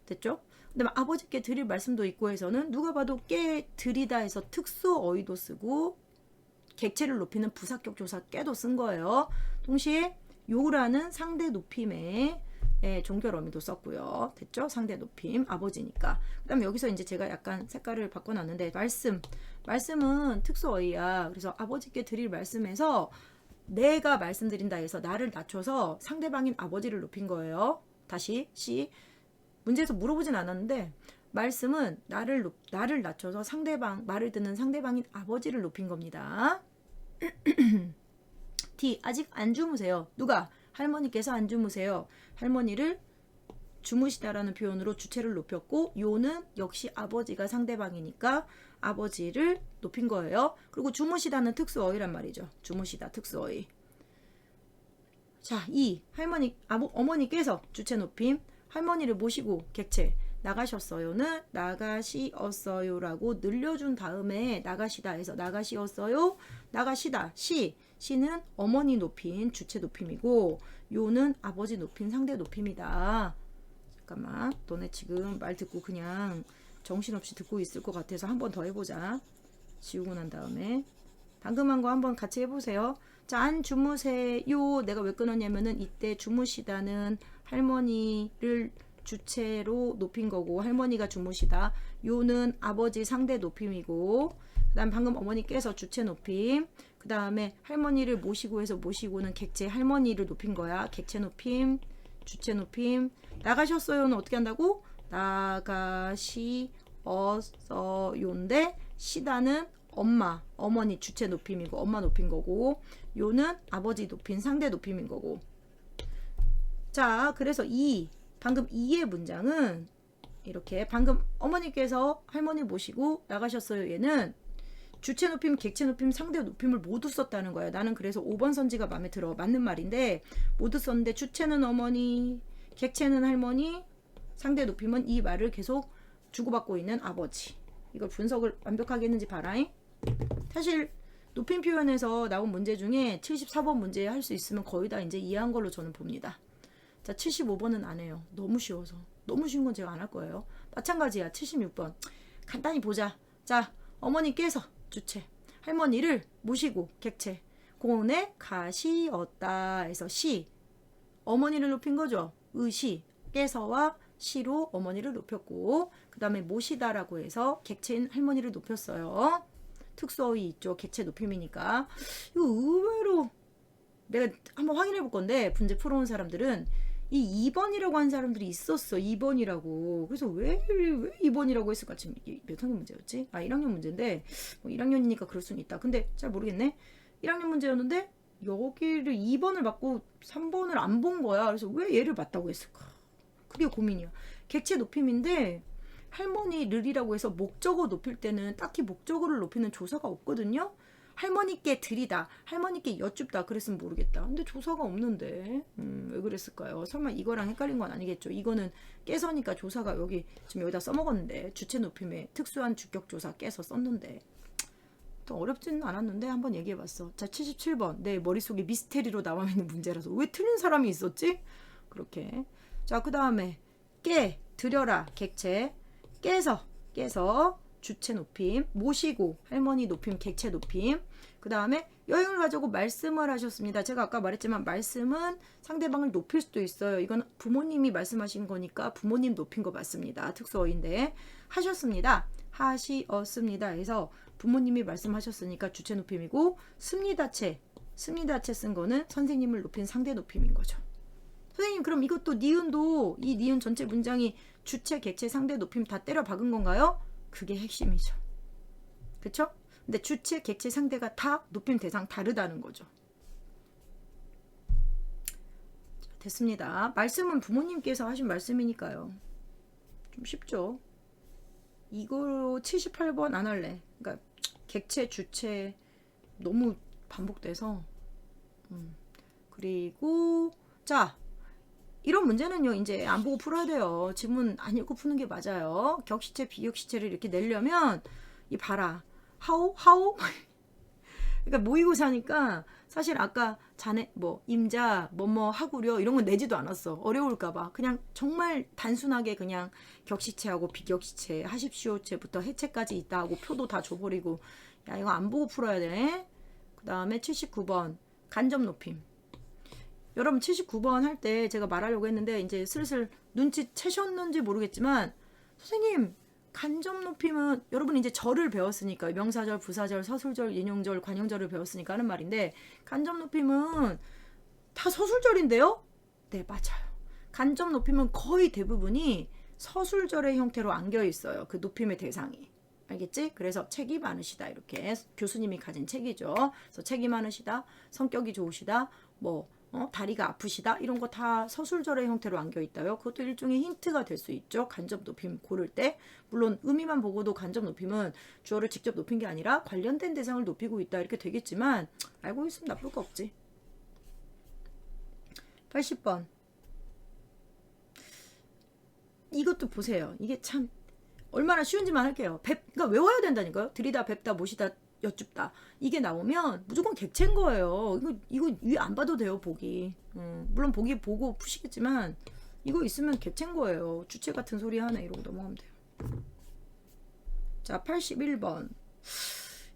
됐죠? 그 다음에 아버지께 드릴 말씀도 있고 해서는 누가 봐도 깨 드리다 해서 특수어휘도 쓰고 객체를 높이는 부사격 조사 깨도 쓴 거예요. 동시에 요라는 상대 높임에 종결 어미도 썼고요. 됐죠? 상대 높임 아버지니까. 그 다음에 여기서 이제 제가 약간 색깔을 바꿔놨는데 말씀은 특수어휘야. 그래서 아버지께 드릴 말씀에서 내가 말씀드린다 해서 나를 낮춰서 상대방인 아버지를 높인 거예요. 다시 시 문제에서 물어보진 않았는데 말씀은 나를 낮춰서 상대방 말을 듣는 상대방인 아버지를 높인 겁니다. D. 아직 안 주무세요. 누가? 할머니께서 안 주무세요. 할머니를 주무시다라는 표현으로 주체를 높였고 요는 역시 아버지가 상대방이니까 아버지를 높인 거예요. 그리고 주무시다는 특수어휘란 말이죠. 주무시다 특수어휘. 자, 2. 어머니께서 주체 높임. 할머니를 모시고 객체 나가셨어요는 나가시었어요라고 늘려준 다음에 나가시다 해서 나가시었어요. 나가시다. 시는 어머니 높임 주체 높임이고 요는 아버지 높임 상대 높임이다. 잠깐만 너네 지금 말 듣고 그냥 정신없이 듣고 있을 것 같아서 한 번 더 해보자. 지우고 난 다음에 당금한 거 한번 같이 해보세요. 자, 안 주무세요. 내가 왜 끊었냐면은 이때 주무시다는 할머니를 주체로 높인 거고, 할머니가 주무시다. 요는 아버지 상대 높임이고, 그 다음 방금 어머니께서 주체 높임, 그 다음에 할머니를 모시고 해서 모시고는 객체 할머니를 높인 거야. 객체 높임, 주체 높임. 나가셨어요는 어떻게 한다고? 나가시었어요인데 시다는 엄마, 어머니 주체 높임이고 엄마 높인 거고, 요는 아버지 높임 상대 높임인 거고. 자, 그래서 방금 이의 문장은 이렇게, 방금 어머니께서 할머니 모시고 나가셨어요. 얘는 주체 높임, 객체 높임, 상대 높임을 모두 썼다는 거예요. 나는 그래서 5번 선지가 마음에 들어. 맞는 말인데 모두 썼는데, 주체는 어머니, 객체는 할머니, 상대 높임은 이 말을 계속 주고받고 있는 아버지. 이걸 분석을 완벽하게 했는지 봐라잉. 사실 높임 표현에서 나온 문제 중에 74번 문제 할 수 있으면 거의 다 이제 이해한 걸로 저는 봅니다. 자, 75번은 안 해요. 너무 쉬워서. 너무 쉬운 건 제가 안 할 거예요. 마찬가지야. 76번. 간단히 보자. 자, 어머니께서 주체, 할머니를 모시고 객체, 공원에 가시었다 해서 시, 어머니를 높인 거죠. 의시, 깨서와 시로 어머니를 높였고, 그 다음에 모시다라고 해서 객체인 할머니를 높였어요. 특수어휘 있죠. 객체 높임이니까. 이거 의외로 내가 한번 확인해 볼 건데, 문제 풀어온 사람들은 이 2번이라고 한 사람들이 있었어. 2번이라고. 그래서 왜 2번이라고 했을까? 지금 이게 몇 학년 문제였지? 1학년 문제인데, 뭐 1학년이니까 그럴 수는 있다. 근데 잘 모르겠네. 1학년 문제였는데 여기를 2번을 맞고 3번을 안 본 거야. 그래서 왜 얘를 맞다고 했을까? 그게 고민이야. 객체 높임인데 할머니를이라고 해서 목적어 높일 때는 딱히 목적어를 높이는 조사가 없거든요. 할머니께 드리다, 할머니께 여쭙다 그랬으면 모르겠다. 근데 조사가 없는데 왜 그랬을까요? 설마 이거랑 헷갈린 건 아니겠죠? 이거는 깨서니까 조사가 지금 여기다 써먹었는데, 주체 높임에 특수한 주격 조사 깨서 썼는데 또 어렵지는 않았는데 한번 얘기해봤어. 자, 77번. 내 머릿속에 미스테리로 남아있는 문제라서 왜 틀린 사람이 있었지? 그렇게. 자, 그 다음에 드려라 객체, 깨서 주체 높임, 모시고 할머니 높임, 객체 높임. 그 다음에 여행을 가자고 말씀을 하셨습니다. 제가 아까 말했지만 말씀은 상대방을 높일 수도 있어요. 이건 부모님이 말씀하신 거니까 부모님 높인 거 맞습니다. 특수어인데 하셨습니다. 하시었습니다 해서 부모님이 말씀하셨으니까 주체 높임이고, 습니다체 쓴 거는 선생님을 높인 상대 높임인 거죠. 선생님, 그럼 이것도 니은도 이 니은 전체 문장이 주체, 객체, 상대 높임 다 때려 박은 건가요? 그게 핵심이죠. 그쵸? 근데 주체, 객체, 상대가 다 높임 대상 다르다는 거죠. 자, 됐습니다. 말씀은 부모님께서 하신 말씀이니까요. 좀 쉽죠? 이거 78번 안 할래. 그러니까 객체, 주체 너무 반복돼서. 그리고 자, 이런 문제는요, 이제 안 보고 풀어야 돼요. 지문 안 읽고 푸는 게 맞아요. 격시체, 비격시체를 이렇게 내려면, 이 봐라. 하오? 그러니까 모의고사니까 사실 아까 자네, 임자, 하구려 이런 건 내지도 않았어. 어려울까봐. 그냥 정말 단순하게 그냥 격시체하고 비격시체, 하십시오체부터 해체까지 있다 하고 표도 다 줘버리고, 야, 이거 안 보고 풀어야 돼. 그 다음에 79번. 간접 높임. 여러분 79번 할 때 제가 말하려고 했는데 이제 슬슬 눈치채셨는지 모르겠지만, 선생님 간접 높임은 여러분 이제 절을 배웠으니까, 명사절, 부사절, 서술절, 인용절, 관용절을 배웠으니까 하는 말인데, 간접 높임은 다 서술절인데요? 네, 맞아요. 간접 높임은 거의 대부분이 서술절의 형태로 안겨 있어요. 그 높임의 대상이. 알겠지? 그래서 책이 많으시다, 이렇게 교수님이 가진 책이죠. 그래서 책이 많으시다, 성격이 좋으시다, 다리가 아프시다, 이런 거 다 서술절의 형태로 안겨 있다요. 그것도 일종의 힌트가 될 수 있죠. 간접 높임 고를 때. 물론 의미만 보고도 간접 높임은 주어를 직접 높인 게 아니라 관련된 대상을 높이고 있다, 이렇게 되겠지만 알고 있으면 나쁠 거 없지. 80번. 이것도 보세요. 이게 참 얼마나 쉬운지만 할게요. 그러니까 외워야 된다니까요. 들이다, 뵙다, 모시다, 여쭙다. 이게 나오면 무조건 객체인 거예요. 이거 위 안 봐도 돼요, 보기. 물론 보기 보고 푸시겠지만 이거 있으면 객체인 거예요. 주체 같은 소리 하네, 이러고 넘어가면 돼요. 자, 81번.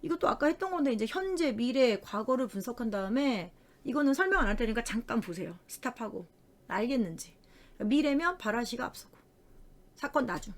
이것도 아까 했던 건데 이제 현재, 미래, 과거를 분석한 다음에 이거는 설명 안 할 테니까 잠깐 보세요. 스탑하고. 알겠는지. 미래면 발화시가 앞서고 사건 나중.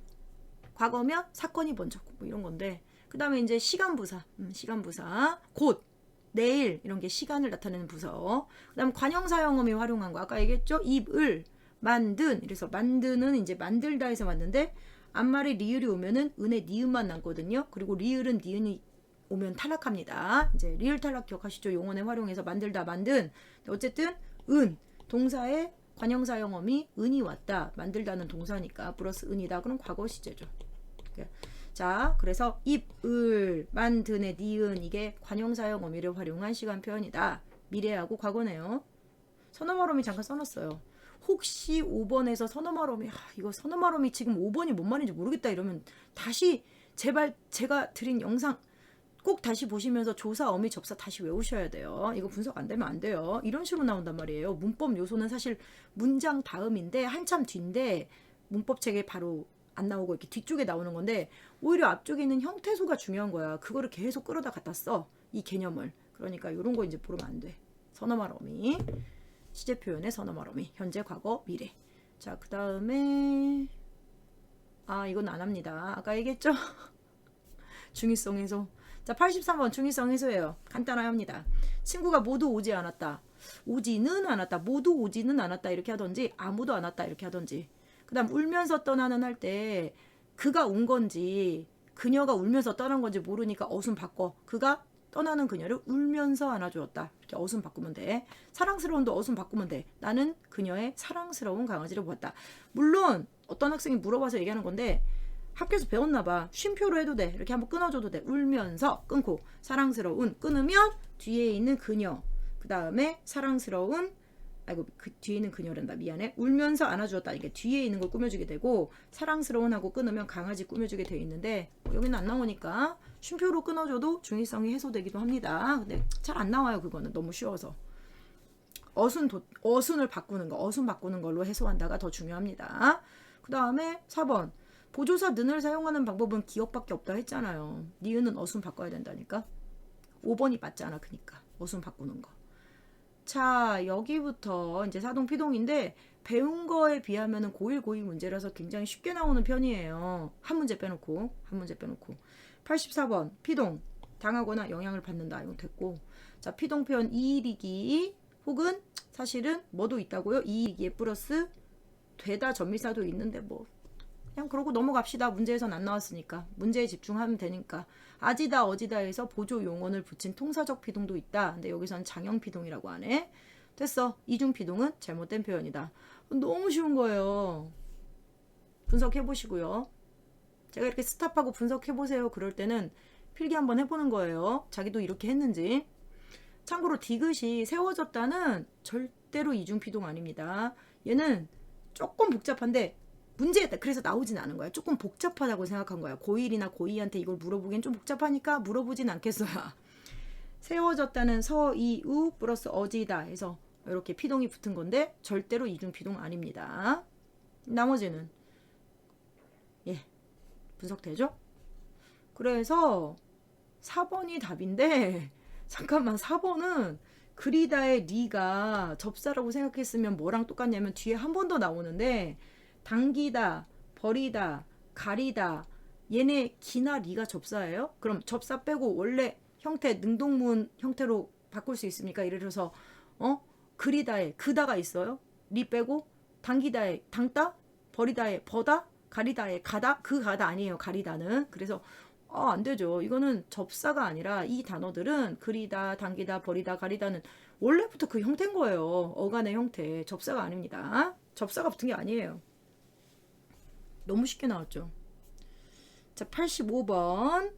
과거면 사건이 먼저고 뭐 이런 건데 그 다음에 이제 시간부사. 시간부사. 곧, 내일 이런 게 시간을 나타내는 부사. 그 다음 관형사형음이 활용한 거. 아까 얘기했죠? 입을 만든. 이래서 만드는 이제 만들다 해서 만드는데 앞말에 리을이 오면은 은에 니은만 남거든요. 그리고 리을은 니은이 오면 탈락합니다. 이제 리을 탈락 기억하시죠? 용언에 활용해서 만들다 만든. 어쨌든 은 동사에 관형사형음이 은이 왔다. 만들다는 동사니까 플러스 은이다. 그럼 과거 시제죠. 자, 그래서 입을 만드네 니은 이게 관형사형 어미를 활용한 시간 표현이다. 미래하고 과거네요. 선어말어미 잠깐 써놨어요. 혹시 5번에서 선어말어미 이거 선어말어미 지금 5번이 뭔 말인지 모르겠다 이러면 다시 제발 제가 드린 영상 꼭 다시 보시면서 조사, 어미, 접사 다시 외우셔야 돼요. 이거 분석 안 되면 안 돼요. 이런 식으로 나온단 말이에요. 문법 요소는 사실 문장 다음인데 한참 뒤인데 문법 책에 바로 안 나오고 이렇게 뒤쪽에 나오는 건데 오히려 앞쪽에 있는 형태소가 중요한 거야. 그거를 계속 끌어다 갖다 써. 이 개념을. 그러니까 이런 거 이제 모르면 안 돼. 선어말 어미. 시제 표현의 선어말 어미. 현재, 과거, 미래. 자, 그 다음에 이건 안 합니다. 아까 얘기했죠? 중의성 해소. 자, 83번 중의성 해소예요. 간단합니다. 친구가 모두 오지 않았다. 오지는 않았다. 모두 오지는 않았다. 이렇게 하던지 아무도 안 왔다. 이렇게 하던지. 그 다음 울면서 떠나는 할 때 그가 온 건지 그녀가 울면서 떠난 건지 모르니까 어순 바꿔. 그가 떠나는 그녀를 울면서 안아주었다. 이렇게 어순 바꾸면 돼. 사랑스러운도 어순 바꾸면 돼. 나는 그녀의 사랑스러운 강아지를 보았다. 물론 어떤 학생이 물어봐서 얘기하는 건데 학교에서 배웠나 봐. 쉼표로 해도 돼. 이렇게 한번 끊어줘도 돼. 울면서 끊고 사랑스러운 끊으면 뒤에 있는 그녀. 그 다음에 사랑스러운 그 뒤에 있는 그녀란다. 미안해. 울면서 안아주었다. 이게 뒤에 있는 걸 꾸며주게 되고 사랑스러운 하고 끊으면 강아지 꾸며주게 되어 있는데 여기는 안 나오니까 쉼표로 끊어줘도 중의성이 해소되기도 합니다. 근데 잘 안 나와요. 그거는 너무 쉬워서. 어순을 바꾸는 거. 어순 바꾸는 걸로 해소한다가 더 중요합니다. 그 다음에 4번. 보조사 는을 사용하는 방법은 기억밖에 없다 했잖아요. 니은은 어순 바꿔야 된다니까. 5번이 맞잖아. 그니까. 어순 바꾸는 거. 자, 여기부터 이제 사동 피동인데 배운 거에 비하면은 고1 고2 문제라서 굉장히 쉽게 나오는 편이에요. 한 문제 빼놓고 84번 피동 당하거나 영향을 받는다. 이건 됐고. 자, 피동 표현 이일이기 혹은 사실은 뭐도 있다고요? 이일이기에 플러스 되다 전미사도 있는데 뭐 그냥 그러고 넘어갑시다. 문제에선 안 나왔으니까. 문제에 집중하면 되니까. 아지다 어지다에서 보조 용언을 붙인 통사적 피동도 있다. 근데 여기서는 장형 피동이라고 하네. 됐어. 이중 피동은 잘못된 표현이다. 너무 쉬운 거예요. 분석해 보시고요. 제가 이렇게 스탑하고 분석해 보세요. 그럴 때는 필기 한번 해보는 거예요. 자기도 이렇게 했는지. 참고로 디귿이 세워졌다는 절대로 이중 피동 아닙니다. 얘는 조금 복잡한데 문제였다. 그래서 나오진 않은 거야. 조금 복잡하다고 생각한 거야. 고1이나 고2한테 이걸 물어보기엔 좀 복잡하니까 물어보진 않겠어요. 세워졌다는 서이우 플러스 어지다 해서 이렇게 피동이 붙은 건데 절대로 이중 피동 아닙니다. 나머지는 분석되죠? 그래서 4번이 답인데 잠깐만 4번은 그리다의 리가 접사라고 생각했으면 뭐랑 똑같냐면 뒤에 한 번 더 나오는데 당기다, 버리다, 가리다 얘네 기나 리가 접사예요? 그럼 접사 빼고 원래 형태 능동문 형태로 바꿀 수 있습니까? 예를 들어서 그리다에 그다가 있어요? 리 빼고 당기다에 당다, 버리다에 버다, 가리다에 가다 그 가다 아니에요. 가리다는. 그래서 안 되죠. 이거는 접사가 아니라 이 단어들은 그리다, 당기다, 버리다, 가리다는 원래부터 그 형태인 거예요. 어간의 형태. 접사가 아닙니다. 접사가 붙은 게 아니에요. 너무 쉽게 나왔죠. 자, 85번.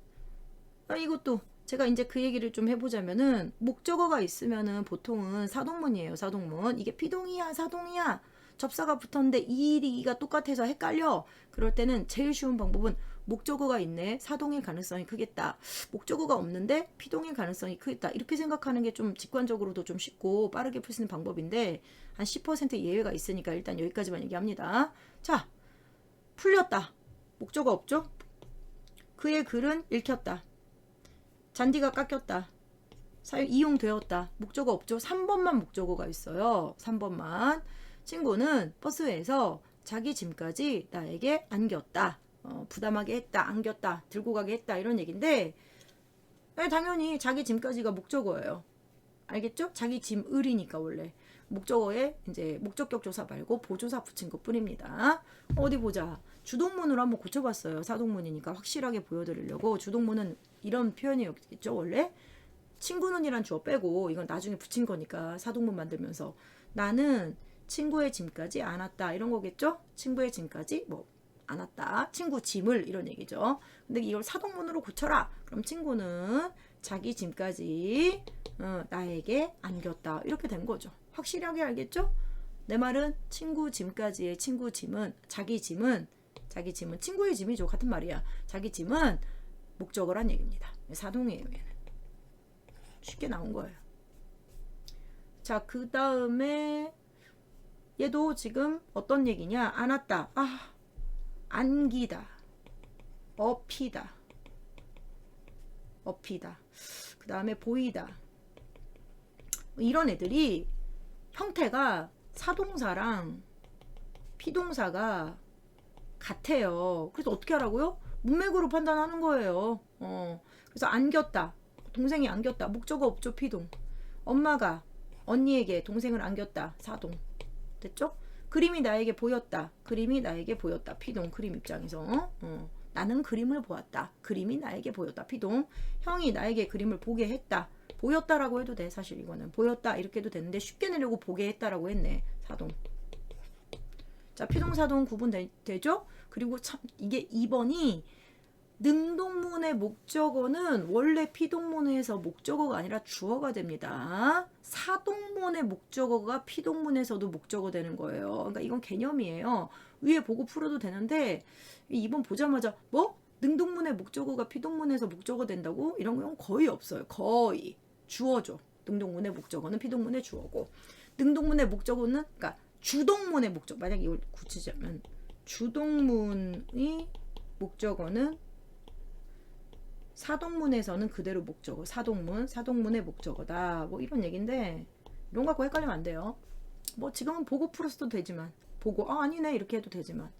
이것도 제가 이제 그 얘기를 좀 해보자면은 목적어가 있으면은 보통은 사동문이에요. 사동문. 이게 피동이야, 사동이야. 접사가 붙었는데 이리가 똑같아서 헷갈려. 그럴 때는 제일 쉬운 방법은 목적어가 있네. 사동일 가능성이 크겠다. 목적어가 없는데 피동일 가능성이 크겠다. 이렇게 생각하는 게 좀 직관적으로도 좀 쉽고 빠르게 풀 수 있는 방법인데 한 10% 예외가 있으니까 일단 여기까지만 얘기합니다. 자, 풀렸다. 목적어 없죠? 그의 글은 읽혔다. 잔디가 깎였다. 이용되었다. 목적어 없죠. 3번만 목적어가 있어요. 3번만. 친구는 버스에서 자기 짐까지 나에게 안겼다. 부담하게 했다. 안겼다. 들고 가게 했다. 이런 얘기인데 당연히 자기 짐까지가 목적어예요. 알겠죠? 자기 짐을이니까 원래. 목적어에 이제 목적격 조사 말고 보조사 붙인 것 뿐입니다. 어디 보자. 주동문으로 한번 고쳐봤어요. 사동문이니까 확실하게 보여드리려고. 주동문은 이런 표현이었겠죠. 원래 친구는이란 주어 빼고 이건 나중에 붙인 거니까 사동문 만들면서 나는 친구의 짐까지 안았다 이런 거겠죠. 친구의 짐까지 뭐 안았다. 친구 짐을 이런 얘기죠. 근데 이걸 사동문으로 고쳐라. 그럼 친구는 자기 짐까지 나에게 안겼다. 이렇게 된 거죠. 확실하게 알겠죠? 내 말은 친구 짐까지의 친구 짐은 자기 짐은 친구의 짐이죠. 같은 말이야. 자기 짐은 목적어란 얘기입니다. 사동이에요. 얘는. 쉽게 나온 거예요. 자, 그 다음에 얘도 지금 어떤 얘기냐? 안았다. 안기다. 업히다. 그 다음에 보이다. 이런 애들이 형태가 사동사랑 피동사가 같아요. 그래서 어떻게 하라고요? 문맥으로 판단하는 거예요. 그래서 안겼다. 동생이 안겼다. 목적어 없죠. 피동. 엄마가 언니에게 동생을 안겼다. 사동. 됐죠? 그림이 나에게 보였다. 그림이 나에게 보였다. 피동. 그림 입장에서. 나는 그림을 보았다. 그림이 나에게 보였다. 피동. 형이 나에게 그림을 보게 했다. 보였다라고 해도 돼. 사실 이거는. 보였다 이렇게 해도 되는데 쉽게 내려고 보게 했다라고 했네. 사동. 자, 피동사동 구분되죠? 그리고 참 이게 2번이 능동문의 목적어는 원래 피동문에서 목적어가 아니라 주어가 됩니다. 사동문의 목적어가 피동문에서도 목적어 되는 거예요. 그러니까 이건 개념이에요. 위에 보고 풀어도 되는데 2번 보자마자 뭐? 능동문의 목적어가 피동문에서 목적어 된다고? 이런 건 거의 없어요. 거의. 주어죠. 능동문의 목적어는 피동문의 주어고 능동문의 목적어는 그러니까 주동문의 목적 만약 이걸 굳히자면 주동문의 목적어는 사동문에서는 그대로 목적어 사동문의 목적어다 뭐 이런 얘기인데 이런 거 갖고 헷갈리면 안 돼요. 뭐 지금은 보고 풀었어도 되지만 보고 아니네 이렇게 해도 되지만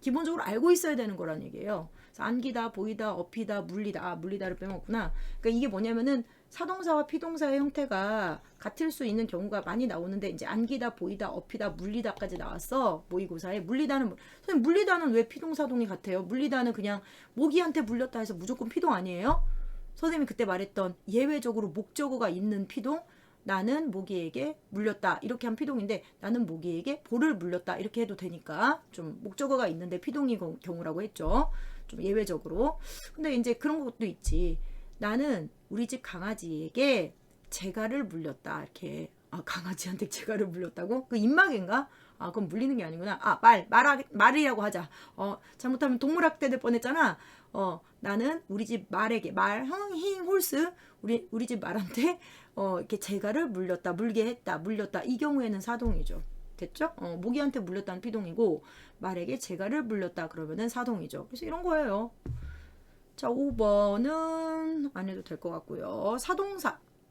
기본적으로 알고 있어야 되는 거란 얘기예요. 그래서 안기다, 보이다, 업히다, 물리다. 물리다를 빼먹구나. 그러니까 이게 뭐냐면은 사동사와 피동사의 형태가 같을 수 있는 경우가 많이 나오는데 이제 안기다, 보이다, 업히다, 물리다까지 나왔어. 모의고사에 선생님 물리다는 왜 피동사동이 같아요? 물리다는 그냥 모기한테 물렸다 해서 무조건 피동 아니에요? 선생님이 그때 말했던 예외적으로 목적어가 있는 피동 나는 모기에게 물렸다 이렇게 한 피동인데 나는 모기에게 볼을 물렸다 이렇게 해도 되니까 좀 목적어가 있는데 피동이 경우라고 했죠. 좀 예외적으로. 근데 이제 그런 것도 있지. 나는 우리 집 강아지에게 재갈을 물렸다 이렇게. 강아지한테 재갈을 물렸다고? 그 입마개인가? 그건 물리는 게 아니구나. 말이라고 하자. 잘못하면 동물학대 될 뻔했잖아. 나는 우리 집 말에게 홀스 우리 집 말한테 이렇게 재갈을 물게 했다. 물렸다. 이 경우에는 사동이죠. 됐죠? 모기한테 물렸다는 피동이고 말에게 재갈을 물렸다 그러면은 사동이죠. 그래서 이런 거예요. 자, 5번은 안 해도 될 것 같고요.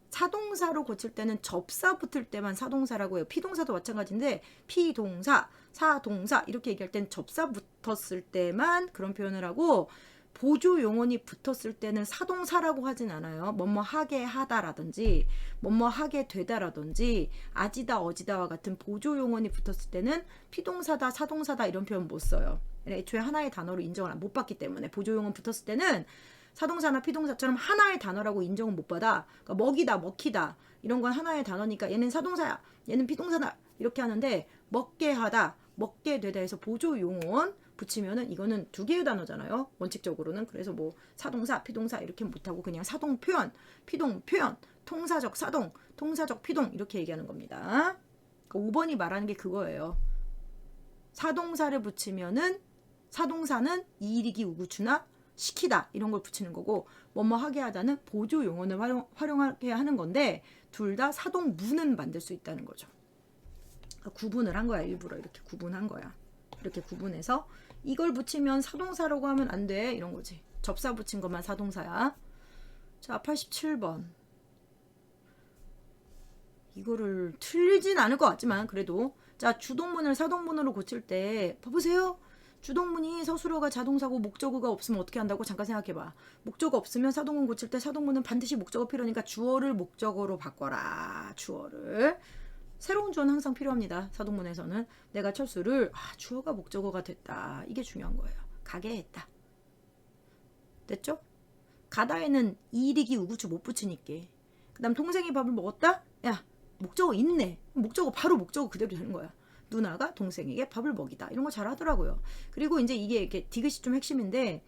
사동사로 고칠 때는 접사 붙을 때만 사동사라고 해요. 피동사도 마찬가지인데 피동사, 사동사 이렇게 얘기할 땐 접사 붙었을 때만 그런 표현을 하고 보조 용언이 붙었을 때는 사동사라고 하진 않아요. 뭐뭐 하게 하다라든지 뭐뭐 하게 되다라든지 아지다 어지다와 같은 보조 용언이 붙었을 때는 피동사다 사동사다 이런 표현 못 써요. 애초에 하나의 단어로 인정을 못 받기 때문에 보조 용언 붙었을 때는 사동사나 피동사처럼 하나의 단어라고 인정을 못 받아. 그러니까 먹이다 먹히다 이런 건 하나의 단어니까 얘는 사동사야 얘는 피동사다 이렇게 하는데 먹게 하다 먹게 되다 해서 보조 용언 붙이면은 이거는 두 개의 단어잖아요. 원칙적으로는. 그래서 뭐 사동사, 피동사 이렇게 못하고 그냥 사동 표현, 피동 표현, 통사적 사동, 통사적 피동 이렇게 얘기하는 겁니다. 그러니까 5번이 말하는 게 그거예요. 사동사를 붙이면은 사동사는 이일이기 우구추나 시키다 이런 걸 붙이는 거고 뭐뭐 하게 하다는 보조 용언을 활용하게 하는 건데 둘 다 사동문은 만들 수 있다는 거죠. 그러니까 구분을 한 거야. 일부러 이렇게 구분한 거야. 이렇게 구분해서 이걸 붙이면 사동사라고 하면 안 돼 이런 거지. 접사 붙인 것만 사동사야. 자, 87번. 이거를 틀리진 않을 것 같지만 그래도 자, 주동문을 사동문으로 고칠 때 봐보세요. 주동문이 서술어가 자동사고 목적어가 없으면 어떻게 한다고? 잠깐 생각해봐. 목적어 없으면 사동문 고칠 때 사동문은 반드시 목적어 필요하니까 주어를 목적어로 바꿔라. 주어를. 새로운 주어는 항상 필요합니다. 사동문에서는. 내가 철수를 주어가 목적어가 됐다. 이게 중요한 거예요. 가게 했다. 됐죠? 가다에는 이리기 우구추 못 붙이니까. 그 다음 동생이 밥을 먹었다? 야, 목적어 있네. 목적어 바로 목적어 그대로 되는 거야. 누나가 동생에게 밥을 먹이다. 이런 거 잘하더라고요. 그리고 이제 이게 이렇게 디귿이 좀 핵심인데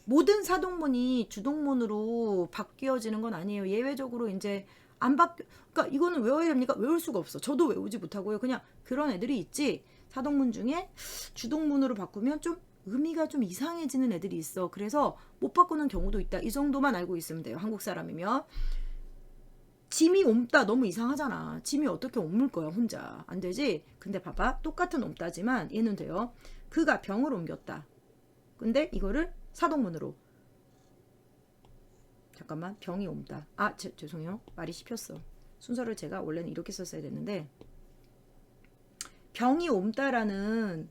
모든 사동문이 주동문으로 바뀌어지는 건 아니에요. 예외적으로 이제 안 바뀌어. 그러니까 이거는 외워야 됩니까? 외울 수가 없어. 저도 외우지 못하고요. 그냥 그런 애들이 있지. 사동문 중에 주동문으로 바꾸면 좀 의미가 좀 이상해지는 애들이 있어. 그래서 못 바꾸는 경우도 있다. 이 정도만 알고 있으면 돼요. 한국 사람이면. 짐이 옮다 너무 이상하잖아. 짐이 어떻게 옮을 거야 혼자. 안 되지? 근데 봐봐. 똑같은 옮다지만 얘는 돼요. 그가 병을 옮겼다. 근데 이거를 사동문으로. 잠깐만. 병이 옮다. 죄송해요. 말이 씹혔어. 순서를 제가 원래는 이렇게 썼어야 됐는데 병이 옮다라는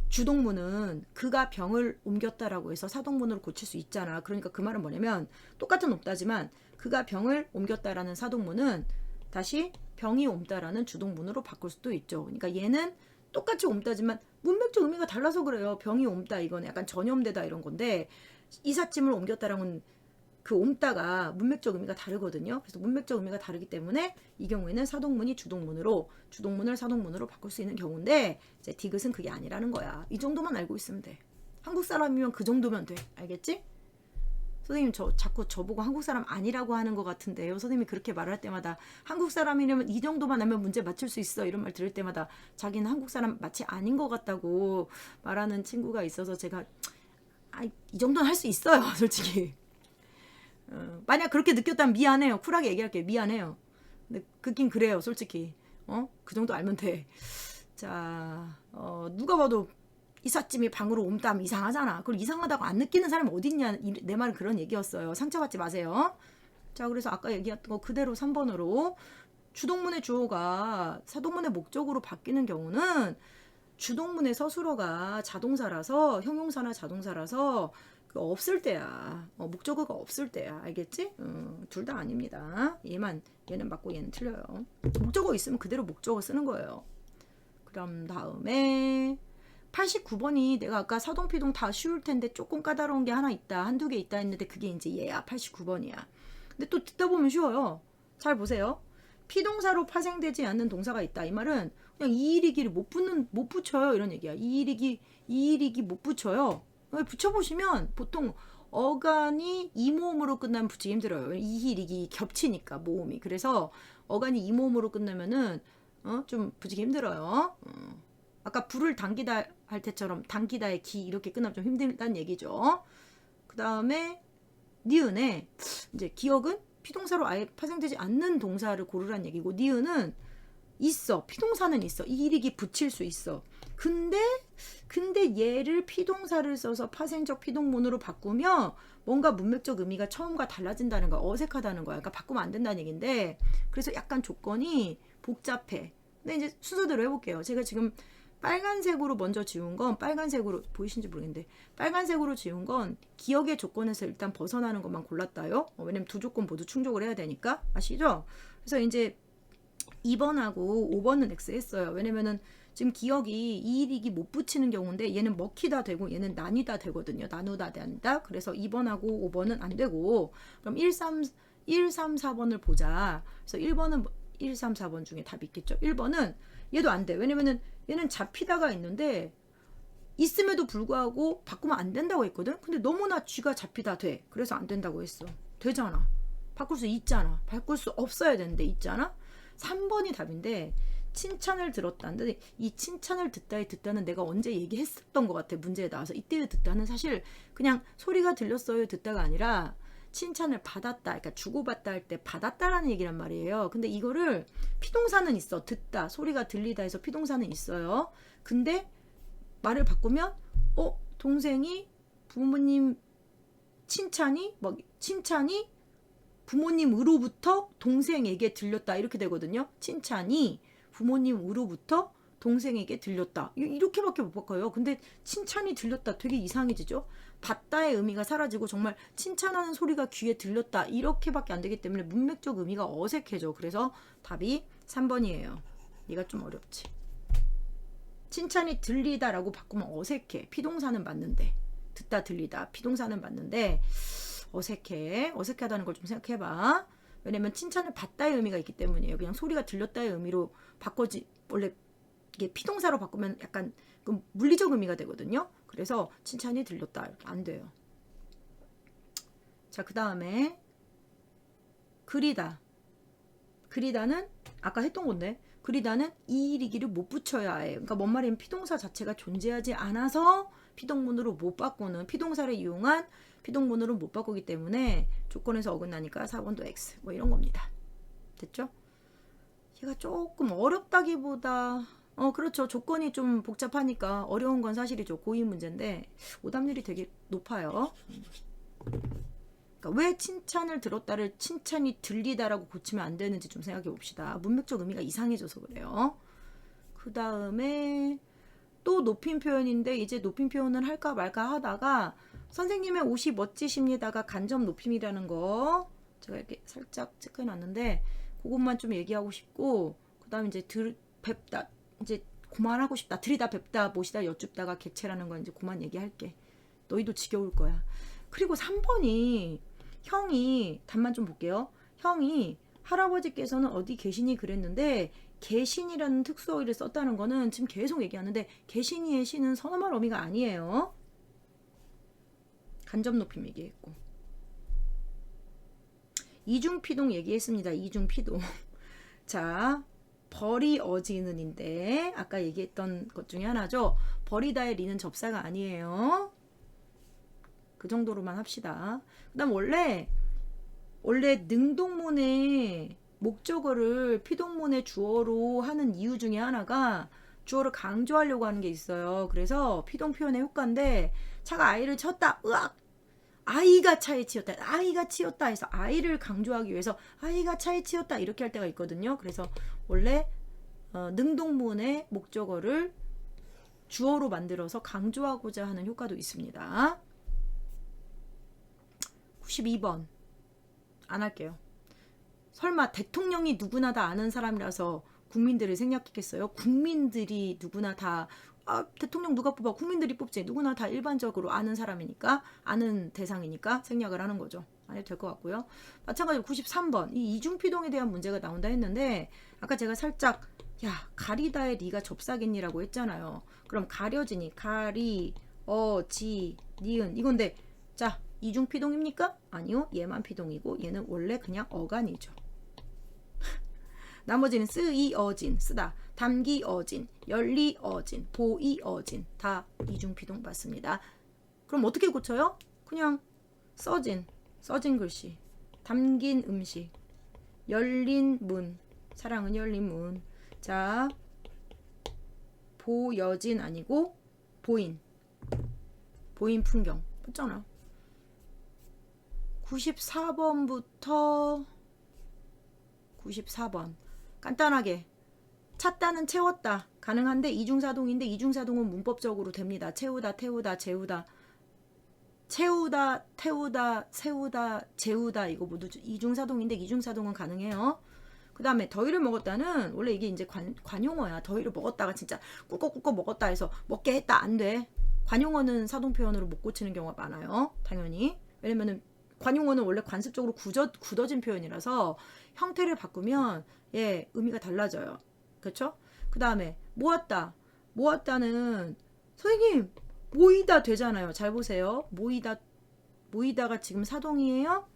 주동문은 그가 병을 옮겼다라고 해서 사동문으로 고칠 수 있잖아. 그러니까 그 말은 뭐냐면 똑같은 옮다지만 그가 병을 옮겼다라는 사동문은 다시 병이 옮다라는 주동문으로 바꿀 수도 있죠. 그러니까 얘는 똑같이 옮다지만 문맥적 의미가 달라서 그래요. 병이 옮다 이건 약간 전염되다 이런 건데 이삿짐을 옮겼다라는 그 옮다가 문맥적 의미가 다르거든요. 그래서 문맥적 의미가 다르기 때문에 이 경우에는 사동문이 주동문을 사동문으로 바꿀 수 있는 경우인데 이제 디귿은 그게 아니라는 거야. 이 정도만 알고 있으면 돼. 한국 사람이면 그 정도면 돼. 알겠지? 선생님 자꾸 저보고 한국 사람 아니라고 하는 것 같은데요. 선생님이 그렇게 말할 때마다 한국 사람이라면 이 정도만 하면 문제 맞출 수 있어. 이런 말 들을 때마다 자기는 한국 사람 마치 아닌 것 같다고 말하는 친구가 있어서 제가 이 정도는 할 수 있어요. 솔직히. 만약 그렇게 느꼈다면 미안해요. 쿨하게 얘기할게요. 미안해요. 근데 그긴 그래요. 솔직히. 그 정도 알면 돼. 자, 누가 봐도 이삿짐이 방으로 옮다면 이상하잖아. 그걸 이상하다고 안 느끼는 사람이 어딨냐. 내 말은 그런 얘기였어요. 상처받지 마세요. 자, 그래서 아까 얘기했던 거 그대로 3번으로 주동문의 주어가 사동문의 목적으로 바뀌는 경우는 주동문의 서술어가 자동사라서 형용사나 자동사라서 없을 때야. 목적어가 없을 때야. 알겠지? 둘 다 아닙니다. 얘는 맞고 얘는 틀려요. 목적어 있으면 그대로 목적어 쓰는 거예요. 그럼 다음에 89번이 내가 아까 사동 피동 다 쉬울 텐데 조금 까다로운 게 하나 있다. 한두 개 있다 했는데 그게 이제 얘야. 89번이야. 근데 또 듣다 보면 쉬워요. 잘 보세요. 피동사로 파생되지 않는 동사가 있다. 이 말은 그냥 이일이기를 못 붙여요. 이런 얘기야. 이일이기 못 붙여요. 붙여보시면 보통 어간이 이모음으로 끝나면 붙이기 힘들어요. 이일이기 겹치니까 모음이. 그래서 어간이 이모음으로 끝나면은 좀 붙이기 힘들어요. 아까 불을 당기다 할 때처럼 당기다의 기 이렇게 끝나면 좀 힘들다는 얘기죠. 그 다음에 니은에 이제 기억은 피동사로 아예 파생되지 않는 동사를 고르란 얘기고 니은은 있어. 피동사는 있어. 이일이기 붙일 수 있어. 근데 얘를 피동사를 써서 파생적 피동문으로 바꾸면 뭔가 문맥적 의미가 처음과 달라진다는 거야. 어색하다는 거야. 그러니까 바꾸면 안 된다는 얘기인데 그래서 약간 조건이 복잡해. 근데 이제 순서대로 해볼게요. 제가 지금 빨간색으로 먼저 지운 건 빨간색으로 보이신지 모르겠는데 빨간색으로 지운 건 기억의 조건에서 일단 벗어나는 것만 골랐다요. 왜냐면 두 조건 모두 충족을 해야 되니까. 아시죠? 그래서 이제 2번하고 5번은 X 했어요. 왜냐면은 지금 기억이 이일이기 못 붙이는 경우인데 얘는 먹히다 되고 얘는 나뉘다 되거든요. 나누다 된다. 그래서 2번하고 5번은 안 되고 그럼 1, 3, 4번을 보자. 그래서 1번은 1, 3, 4번 중에 답이 있겠죠. 1번은 얘도 안 돼. 왜냐면은 얘는 잡히다가 있는데 있음에도 불구하고 바꾸면 안 된다고 했거든. 근데 너무나 쥐가 잡히다 돼. 그래서 안 된다고 했어. 되잖아. 바꿀 수 있잖아. 바꿀 수 없어야 되는데 있잖아. 3번이 답인데 칭찬을 들었다는데 이 칭찬을 듣다는 내가 언제 얘기했었던 것 같아. 문제에 나와서 이때의 듣다는 사실 그냥 소리가 들렸어요 듣다가 아니라 칭찬을 받았다. 그러니까 주고받다 할 때 받았다라는 얘기란 말이에요. 근데 이거를 피동사는 있어. 듣다. 소리가 들리다 해서 피동사는 있어요. 근데 말을 바꾸면 동생이 부모님 칭찬이 부모님으로부터 동생에게 들렸다 이렇게 되거든요. 칭찬이 부모님으로부터 동생에게 들렸다. 이렇게밖에 못 바꿔요. 근데 칭찬이 들렸다 되게 이상해지죠. 받다의 의미가 사라지고 정말 칭찬하는 소리가 귀에 들렸다 이렇게밖에 안 되기 때문에 문맥적 의미가 어색해져. 그래서 답이 3번이에요. 얘가 좀 어렵지. 칭찬이 들리다라고 바꾸면 어색해. 피동사는 맞는데 듣다 들리다 피동사는 맞는데 어색하다는 걸 좀 생각해봐. 왜냐면 칭찬을 받다의 의미가 있기 때문이에요. 그냥 소리가 들렸다의 의미로 바꿔지 원래 이게 피동사로 바꾸면 약간 그 물리적 의미가 되거든요. 그래서 칭찬이 들렸다 이렇게 안 돼요. 자, 그 다음에 그리다는 아까 했던 건데 그리다는 이일이기를 못 붙여야 해. 그러니까 뭔 말이냐면 피동사 자체가 존재하지 않아서 피동문으로 못 바꾸는 피동사를 이용한 피동문으로 못 바꾸기 때문에 조건에서 어긋나니까 4번도 X 뭐 이런 겁니다. 됐죠? 얘가 조금 어렵다기보다 그렇죠. 조건이 좀 복잡하니까 어려운 건 사실이죠. 고의 문제인데 오답률이 되게 높아요. 그러니까 왜 칭찬을 들었다를 칭찬이 들리다라고 고치면 안 되는지 좀 생각해 봅시다. 문맥적 의미가 이상해져서 그래요. 그 다음에 또 높임 표현인데 이제 높임 표현을 할까 말까 하다가 선생님의 옷이 멋지십니다가 간접 높임이라는 거 제가 이렇게 살짝 체크해 놨는데 그것만 좀 얘기하고 싶고 그 다음에 이제 뵙다 이제 그만하고 싶다. 들이다 뵙다 모시다 여쭙다가 객체라는 건 이제 그만 얘기할게. 너희도 지겨울 거야. 그리고 3번이 형이 답만 좀 볼게요. 형이 할아버지께서는 어디 계시니 그랬는데 계신이라는 특수어휘를 썼다는 거는 지금 계속 얘기하는데 계신이의 시는 선어말 어미가 아니에요. 간접 높임 얘기했고 이중피동 얘기했습니다. 이중피동. 자, 버리어지는인데 아까 얘기했던 것 중에 하나죠. 버리다의 리는 접사가 아니에요. 그 정도로만 합시다. 그 다음 원래 능동문의 목적어를 피동문의 주어로 하는 이유 중에 하나가 주어를 강조하려고 하는 게 있어요. 그래서 피동 표현의 효과인데 차가 아이를 쳤다. 으악! 아이가 차에 치였다. 아이가 치였다 해서 아이를 강조하기 위해서 아이가 차에 치였다 이렇게 할 때가 있거든요. 그래서 원래 능동문의 목적어를 주어로 만들어서 강조하고자 하는 효과도 있습니다. 92번 안 할게요. 설마 대통령이 누구나 다 아는 사람이라서 국민들을 생략했겠어요? 국민들이 누구나 다 대통령 누가 뽑아? 국민들이 뽑지. 누구나 다 일반적으로 아는 사람이니까 아는 대상이니까 생략을 하는 거죠. 안 해도 될 것 같고요. 마찬가지로 93번 이 이중피동에 대한 문제가 나온다 했는데 아까 제가 살짝 가리다의 리가 접사겠니라고 했잖아요. 그럼 가려지니 가리 지 니은 이건데 자 이중피동입니까? 아니요. 얘만 피동이고 얘는 원래 그냥 어간이죠. 나머지는 쓰이어진 쓰다 담기어진 열리어진 보이어진 다 이중피동 맞습니다. 그럼 어떻게 고쳐요? 그냥 써진 글씨 담긴 음식 열린 문 사랑은 열린 문. 자 보여진 아니고 보인 풍경 맞잖아. 94번부터 94번 간단하게 찾다는 채웠다 가능한데 이중사동인데 이중사동은 문법적으로 됩니다. 채우다 태우다 재우다 채우다 태우다 세우다 재우다 이거 모두 이중사동인데 이중사동은 가능해요. 그 다음에 더위를 먹었다는 원래 이게 이제 관용어야. 더위를 먹었다가 진짜 꿀꺽꿀꺽 먹었다 해서 먹게 했다 안 돼. 관용어는 사동표현으로 못 고치는 경우가 많아요. 당연히. 왜냐면은 관용어는 원래 관습적으로 굳어진 표현이라서 형태를 바꾸면 의미가 달라져요. 그렇죠? 그 다음에 모았다는 선생님 모이다 되잖아요. 잘 보세요. 모이다가 지금 사동이에요.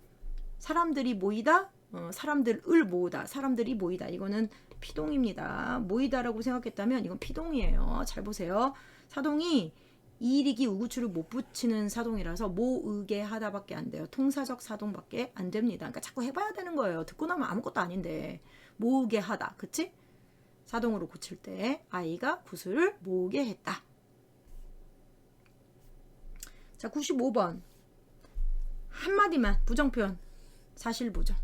사람들이 모이다 사람들을 모으다 사람들이 모이다 이거는 피동입니다. 모이다라고 생각했다면 이건 피동이에요. 잘 보세요. 사동이 이일이기 우구추를 못 붙이는 사동이라서 모으게 하다밖에 안 돼요. 통사적 사동밖에 안 됩니다. 그러니까 자꾸 해봐야 되는 거예요. 듣고 나면 아무것도 아닌데 모으게 하다 그치? 사동으로 고칠 때 아이가 구슬을 모으게 했다. 자 95번 한마디만 부정표현 사실부정.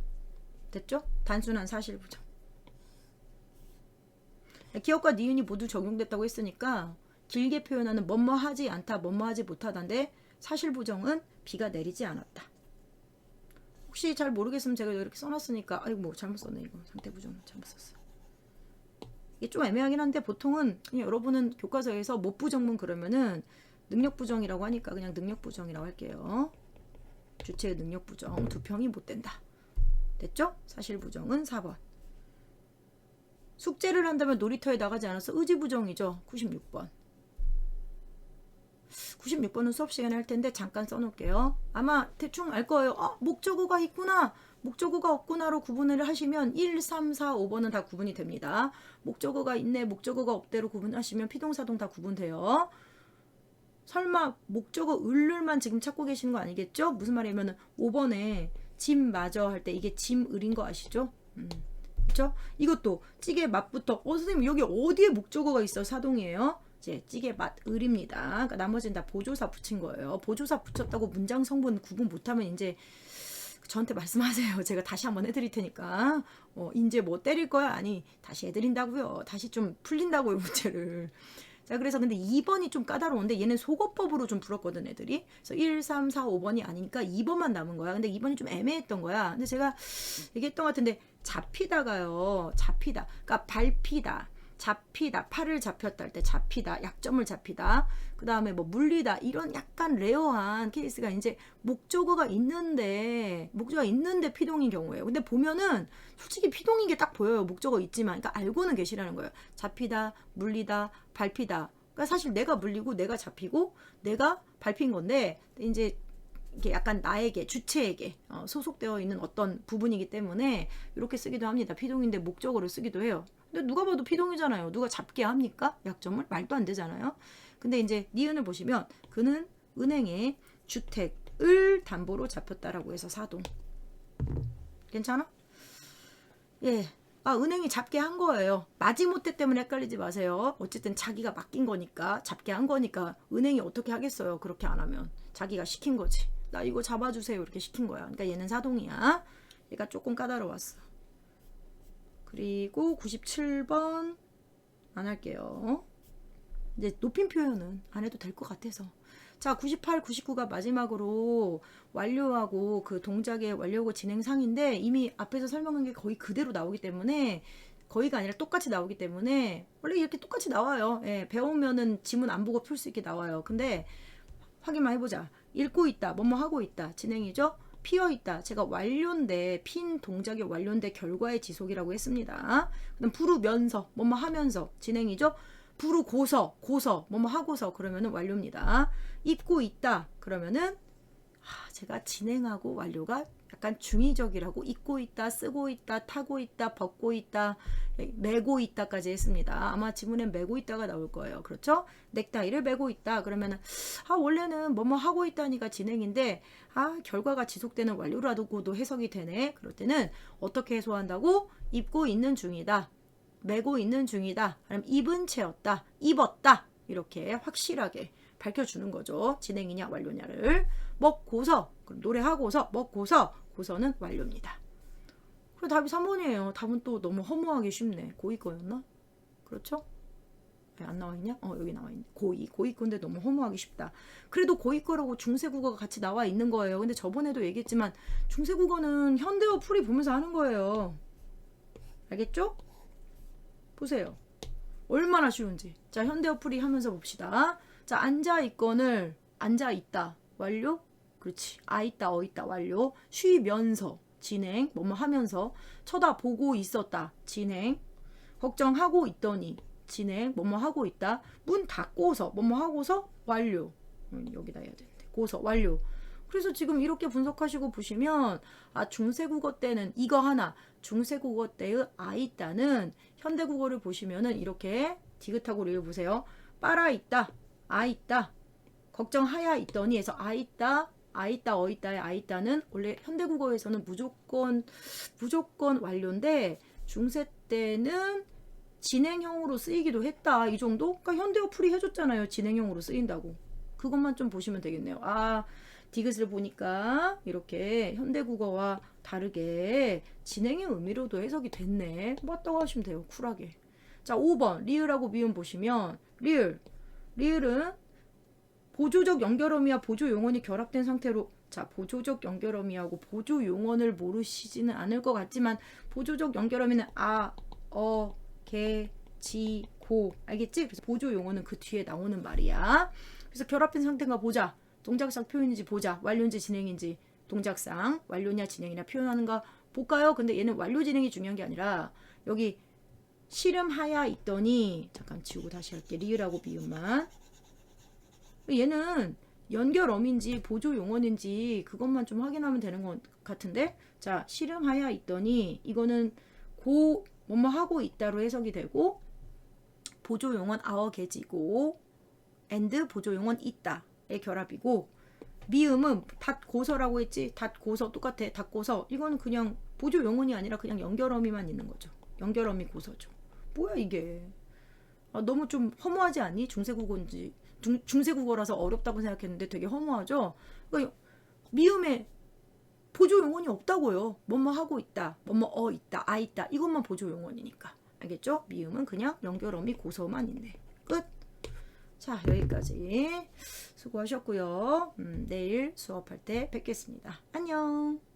됐죠? 단순한 사실부정. 기억과 니은이 모두 적용됐다고 했으니까 길게 표현하는 뭐뭐하지 않다, 뭐뭐하지 못하다인데 사실부정은 비가 내리지 않았다. 혹시 잘 모르겠으면 제가 이렇게 써놨으니까 아이고 뭐 잘못 썼네. 이거 상태부정 잘못 썼어. 이게 좀 애매하긴 한데 보통은 그냥 여러분은 교과서에서 못부정문 그러면은 능력부정이라고 하니까 그냥 능력부정이라고 할게요. 주체의 능력부정 두 평이 못 된다. 됐죠? 사실부정은 4번. 숙제를 한다면 놀이터에 나가지 않아서 의지부정이죠. 96번. 96번은 수업 시간에 할 텐데 잠깐 써놓을게요. 아마 대충 알 거예요. 목적어가 있구나. 목적어가 없구나로 구분을 하시면 1, 3, 4, 5번은 다 구분이 됩니다. 목적어가 있네, 목적어가 없대로 구분하시면 피동사동 다 구분돼요. 설마 목적어 을을만 지금 찾고 계시는 거 아니겠죠? 무슨 말이냐면 5번에 짐 마저 할 때 이게 짐 을인 거 아시죠? 그렇죠? 이것도 찌개 맛부터 선생님 여기 어디에 목적어가 있어? 사동이에요. 이제 찌개 맛 을입니다. 그러니까 나머지는 다 보조사 붙인 거예요. 보조사 붙였다고 문장 성분 구분 못하면 이제 저한테 말씀하세요. 제가 다시 한번 해드릴 테니까. 이제 뭐 때릴 거야? 아니 다시 해드린다고요. 다시 좀 풀린다고요 문제를. 자 그래서 근데 2번이 좀 까다로운데 얘는 속어법으로 좀 풀었거든 애들이. 그래서 1, 3, 4, 5번이 아니니까 2번만 남은 거야. 근데 2번이 좀 애매했던 거야. 근데 제가 얘기했던 것 같은데 잡히다가요. 잡히다. 그러니까 밟히다. 잡히다. 팔을 잡혔다 할 때 잡히다. 약점을 잡히다. 그 다음에 뭐 물리다. 이런 약간 레어한 케이스가 이제 목적어가 있는데 피동인 경우예요. 근데 보면은 솔직히 피동인 게 딱 보여요. 목적어 있지만. 그러니까 알고는 계시라는 거예요. 잡히다, 물리다, 밟히다. 그러니까 사실 내가 물리고 내가 잡히고 내가 밟힌 건데 이제 이게 약간 나에게 주체에게 소속되어 있는 어떤 부분이기 때문에 이렇게 쓰기도 합니다. 피동인데 목적어를 쓰기도 해요. 근데 누가 봐도 피동이잖아요. 누가 잡게 합니까? 약점을? 말도 안 되잖아요. 근데 이제 니은을 보시면 그는 은행에 주택을 담보로 잡혔다라고 해서 사동. 괜찮아? 예. 은행이 잡게 한 거예요. 마지못해 때문에 헷갈리지 마세요. 어쨌든 자기가 맡긴 거니까 잡게 한 거니까 은행이 어떻게 하겠어요. 그렇게 안 하면. 자기가 시킨 거지. 나 이거 잡아주세요. 이렇게 시킨 거야. 그러니까 얘는 사동이야. 얘가 조금 까다로웠어. 그리고 97번 안 할게요. 이제 높임 표현은 안 해도 될 것 같아서. 자 98, 99가 마지막으로 완료하고 그 동작의 완료하고 진행상인데 이미 앞에서 설명한 게 거의 그대로 나오기 때문에 거의가 아니라 똑같이 나오기 때문에 원래 이렇게 똑같이 나와요. 예, 배우면은 지문 안 보고 풀 수 있게 나와요. 근데 확인만 해보자. 읽고 있다. 뭐뭐 하고 있다. 진행이죠. 피어있다. 제가 완료인데 핀 동작의 완료인데 결과의 지속이라고 했습니다. 그다음 부르면서 뭐뭐 하면서 진행이죠. 부르고서 고서 뭐뭐 하고서 그러면은 완료입니다. 입고 있다 그러면은 제가 진행하고 완료가 약간 중의적이라고 입고 있다, 쓰고 있다, 타고 있다, 벗고 있다, 메고 있다까지 했습니다. 아마 지문엔 메고 있다가 나올 거예요. 그렇죠? 넥타이를 메고 있다. 그러면은 원래는 뭐뭐 하고 있다니까 진행인데 결과가 지속되는 완료라고도 해석이 되네. 그럴 때는 어떻게 해소한다고? 입고 있는 중이다. 메고 있는 중이다. 아니면 입은 채였다. 입었다. 이렇게 확실하게 밝혀주는 거죠. 진행이냐 완료냐를. 먹고서 노래하고서 먹고서 고서는 완료입니다. 그리고 답이 3번이에요. 답은 또 너무 허무하게 쉽네. 고2 거였나? 그렇죠? 안 나와있냐? 여기 나와있네. 고2 건데 너무 허무하기 쉽다. 그래도 고2 거라고 중세국어가 같이 나와 있는 거예요. 근데 저번에도 얘기했지만 중세국어는 현대어 풀이 보면서 하는 거예요. 알겠죠? 보세요. 얼마나 쉬운지. 자, 현대어 풀이 하면서 봅시다. 자, 앉아있건을 앉아있다. 완료? 그렇지. 있다, 있다. 완료. 쉬면서 진행. 뭐뭐 하면서 쳐다보고 있었다. 진행. 걱정하고 있더니 진행. 뭐뭐 하고 있다. 문 닫고서 뭐뭐 하고서 완료. 여기다 해야 되는데. 고서 완료. 그래서 지금 이렇게 분석하시고 보시면 중세국어 때는 이거 하나, 중세국어 때의 있다는 현대국어를 보시면은 이렇게 디귿하고 읽어보세요. 빨아 있다, 있다, 걱정하야 있더니 해서 있다, 있다의 있다는 원래 현대국어에서는 무조건 완료인데 중세 때는 진행형으로 쓰이기도 했다. 이 정도? 그러니까 현대어 풀이 해줬잖아요. 진행형으로 쓰인다고. 그것만 좀 보시면 되겠네요. 디귿을 보니까 이렇게 현대국어와 다르게 진행의 의미로도 해석이 됐네. 맞다고 하시면 돼요. 쿨하게. 자, 5번 리을하고 미음 보시면 리을은 보조적 연결어미와 보조 용언이 결합된 상태로, 자, 보조적 연결어미하고 보조 용언을 모르시지는 않을 것 같지만 보조적 연결어미는 아, 어, 개, 지, 고, 알겠지? 그래서 보조 용언은 그 뒤에 나오는 말이야. 그래서 결합된 상태인가 보자. 동작상 표현인지 보자. 완료인지 진행인지. 동작상 완료냐 진행이냐 표현하는가 볼까요? 근데 얘는 완료 진행이 중요한 게 아니라 여기 씨름하야 있더니, 잠깐 지우고 다시 할게. 리을하고 미음만. 얘는 연결어민지 보조 용언인지 그것만 좀 확인하면 되는 것 같은데, 자, 씨름하야 있더니 이거는 고 뭐뭐 하고 있다로 해석이 되고, 보조 용언 아어개지고 and 보조 용언 있다의 결합이고, 미음은 닷고서라고 했지. 닷고서 똑같아. 닷고서 이거는 그냥 보조 용언이 아니라 그냥 연결어미만 있는 거죠. 연결어미 고서죠. 뭐야 이게. 너무 좀 허무하지 않니? 중세국어인지 중세국어라서 어렵다고 생각했는데 되게 허무하죠. 그러니까 미음에 보조 용언이 없다고요. 뭐뭐 하고 있다, 뭐뭐 있다, 아 있다, 이것만 보조 용언이니까. 알겠죠? 미음은 그냥 연결어미 고서만 있네. 끝. 자, 여기까지 수고하셨고요. 내일 수업할 때 뵙겠습니다. 안녕.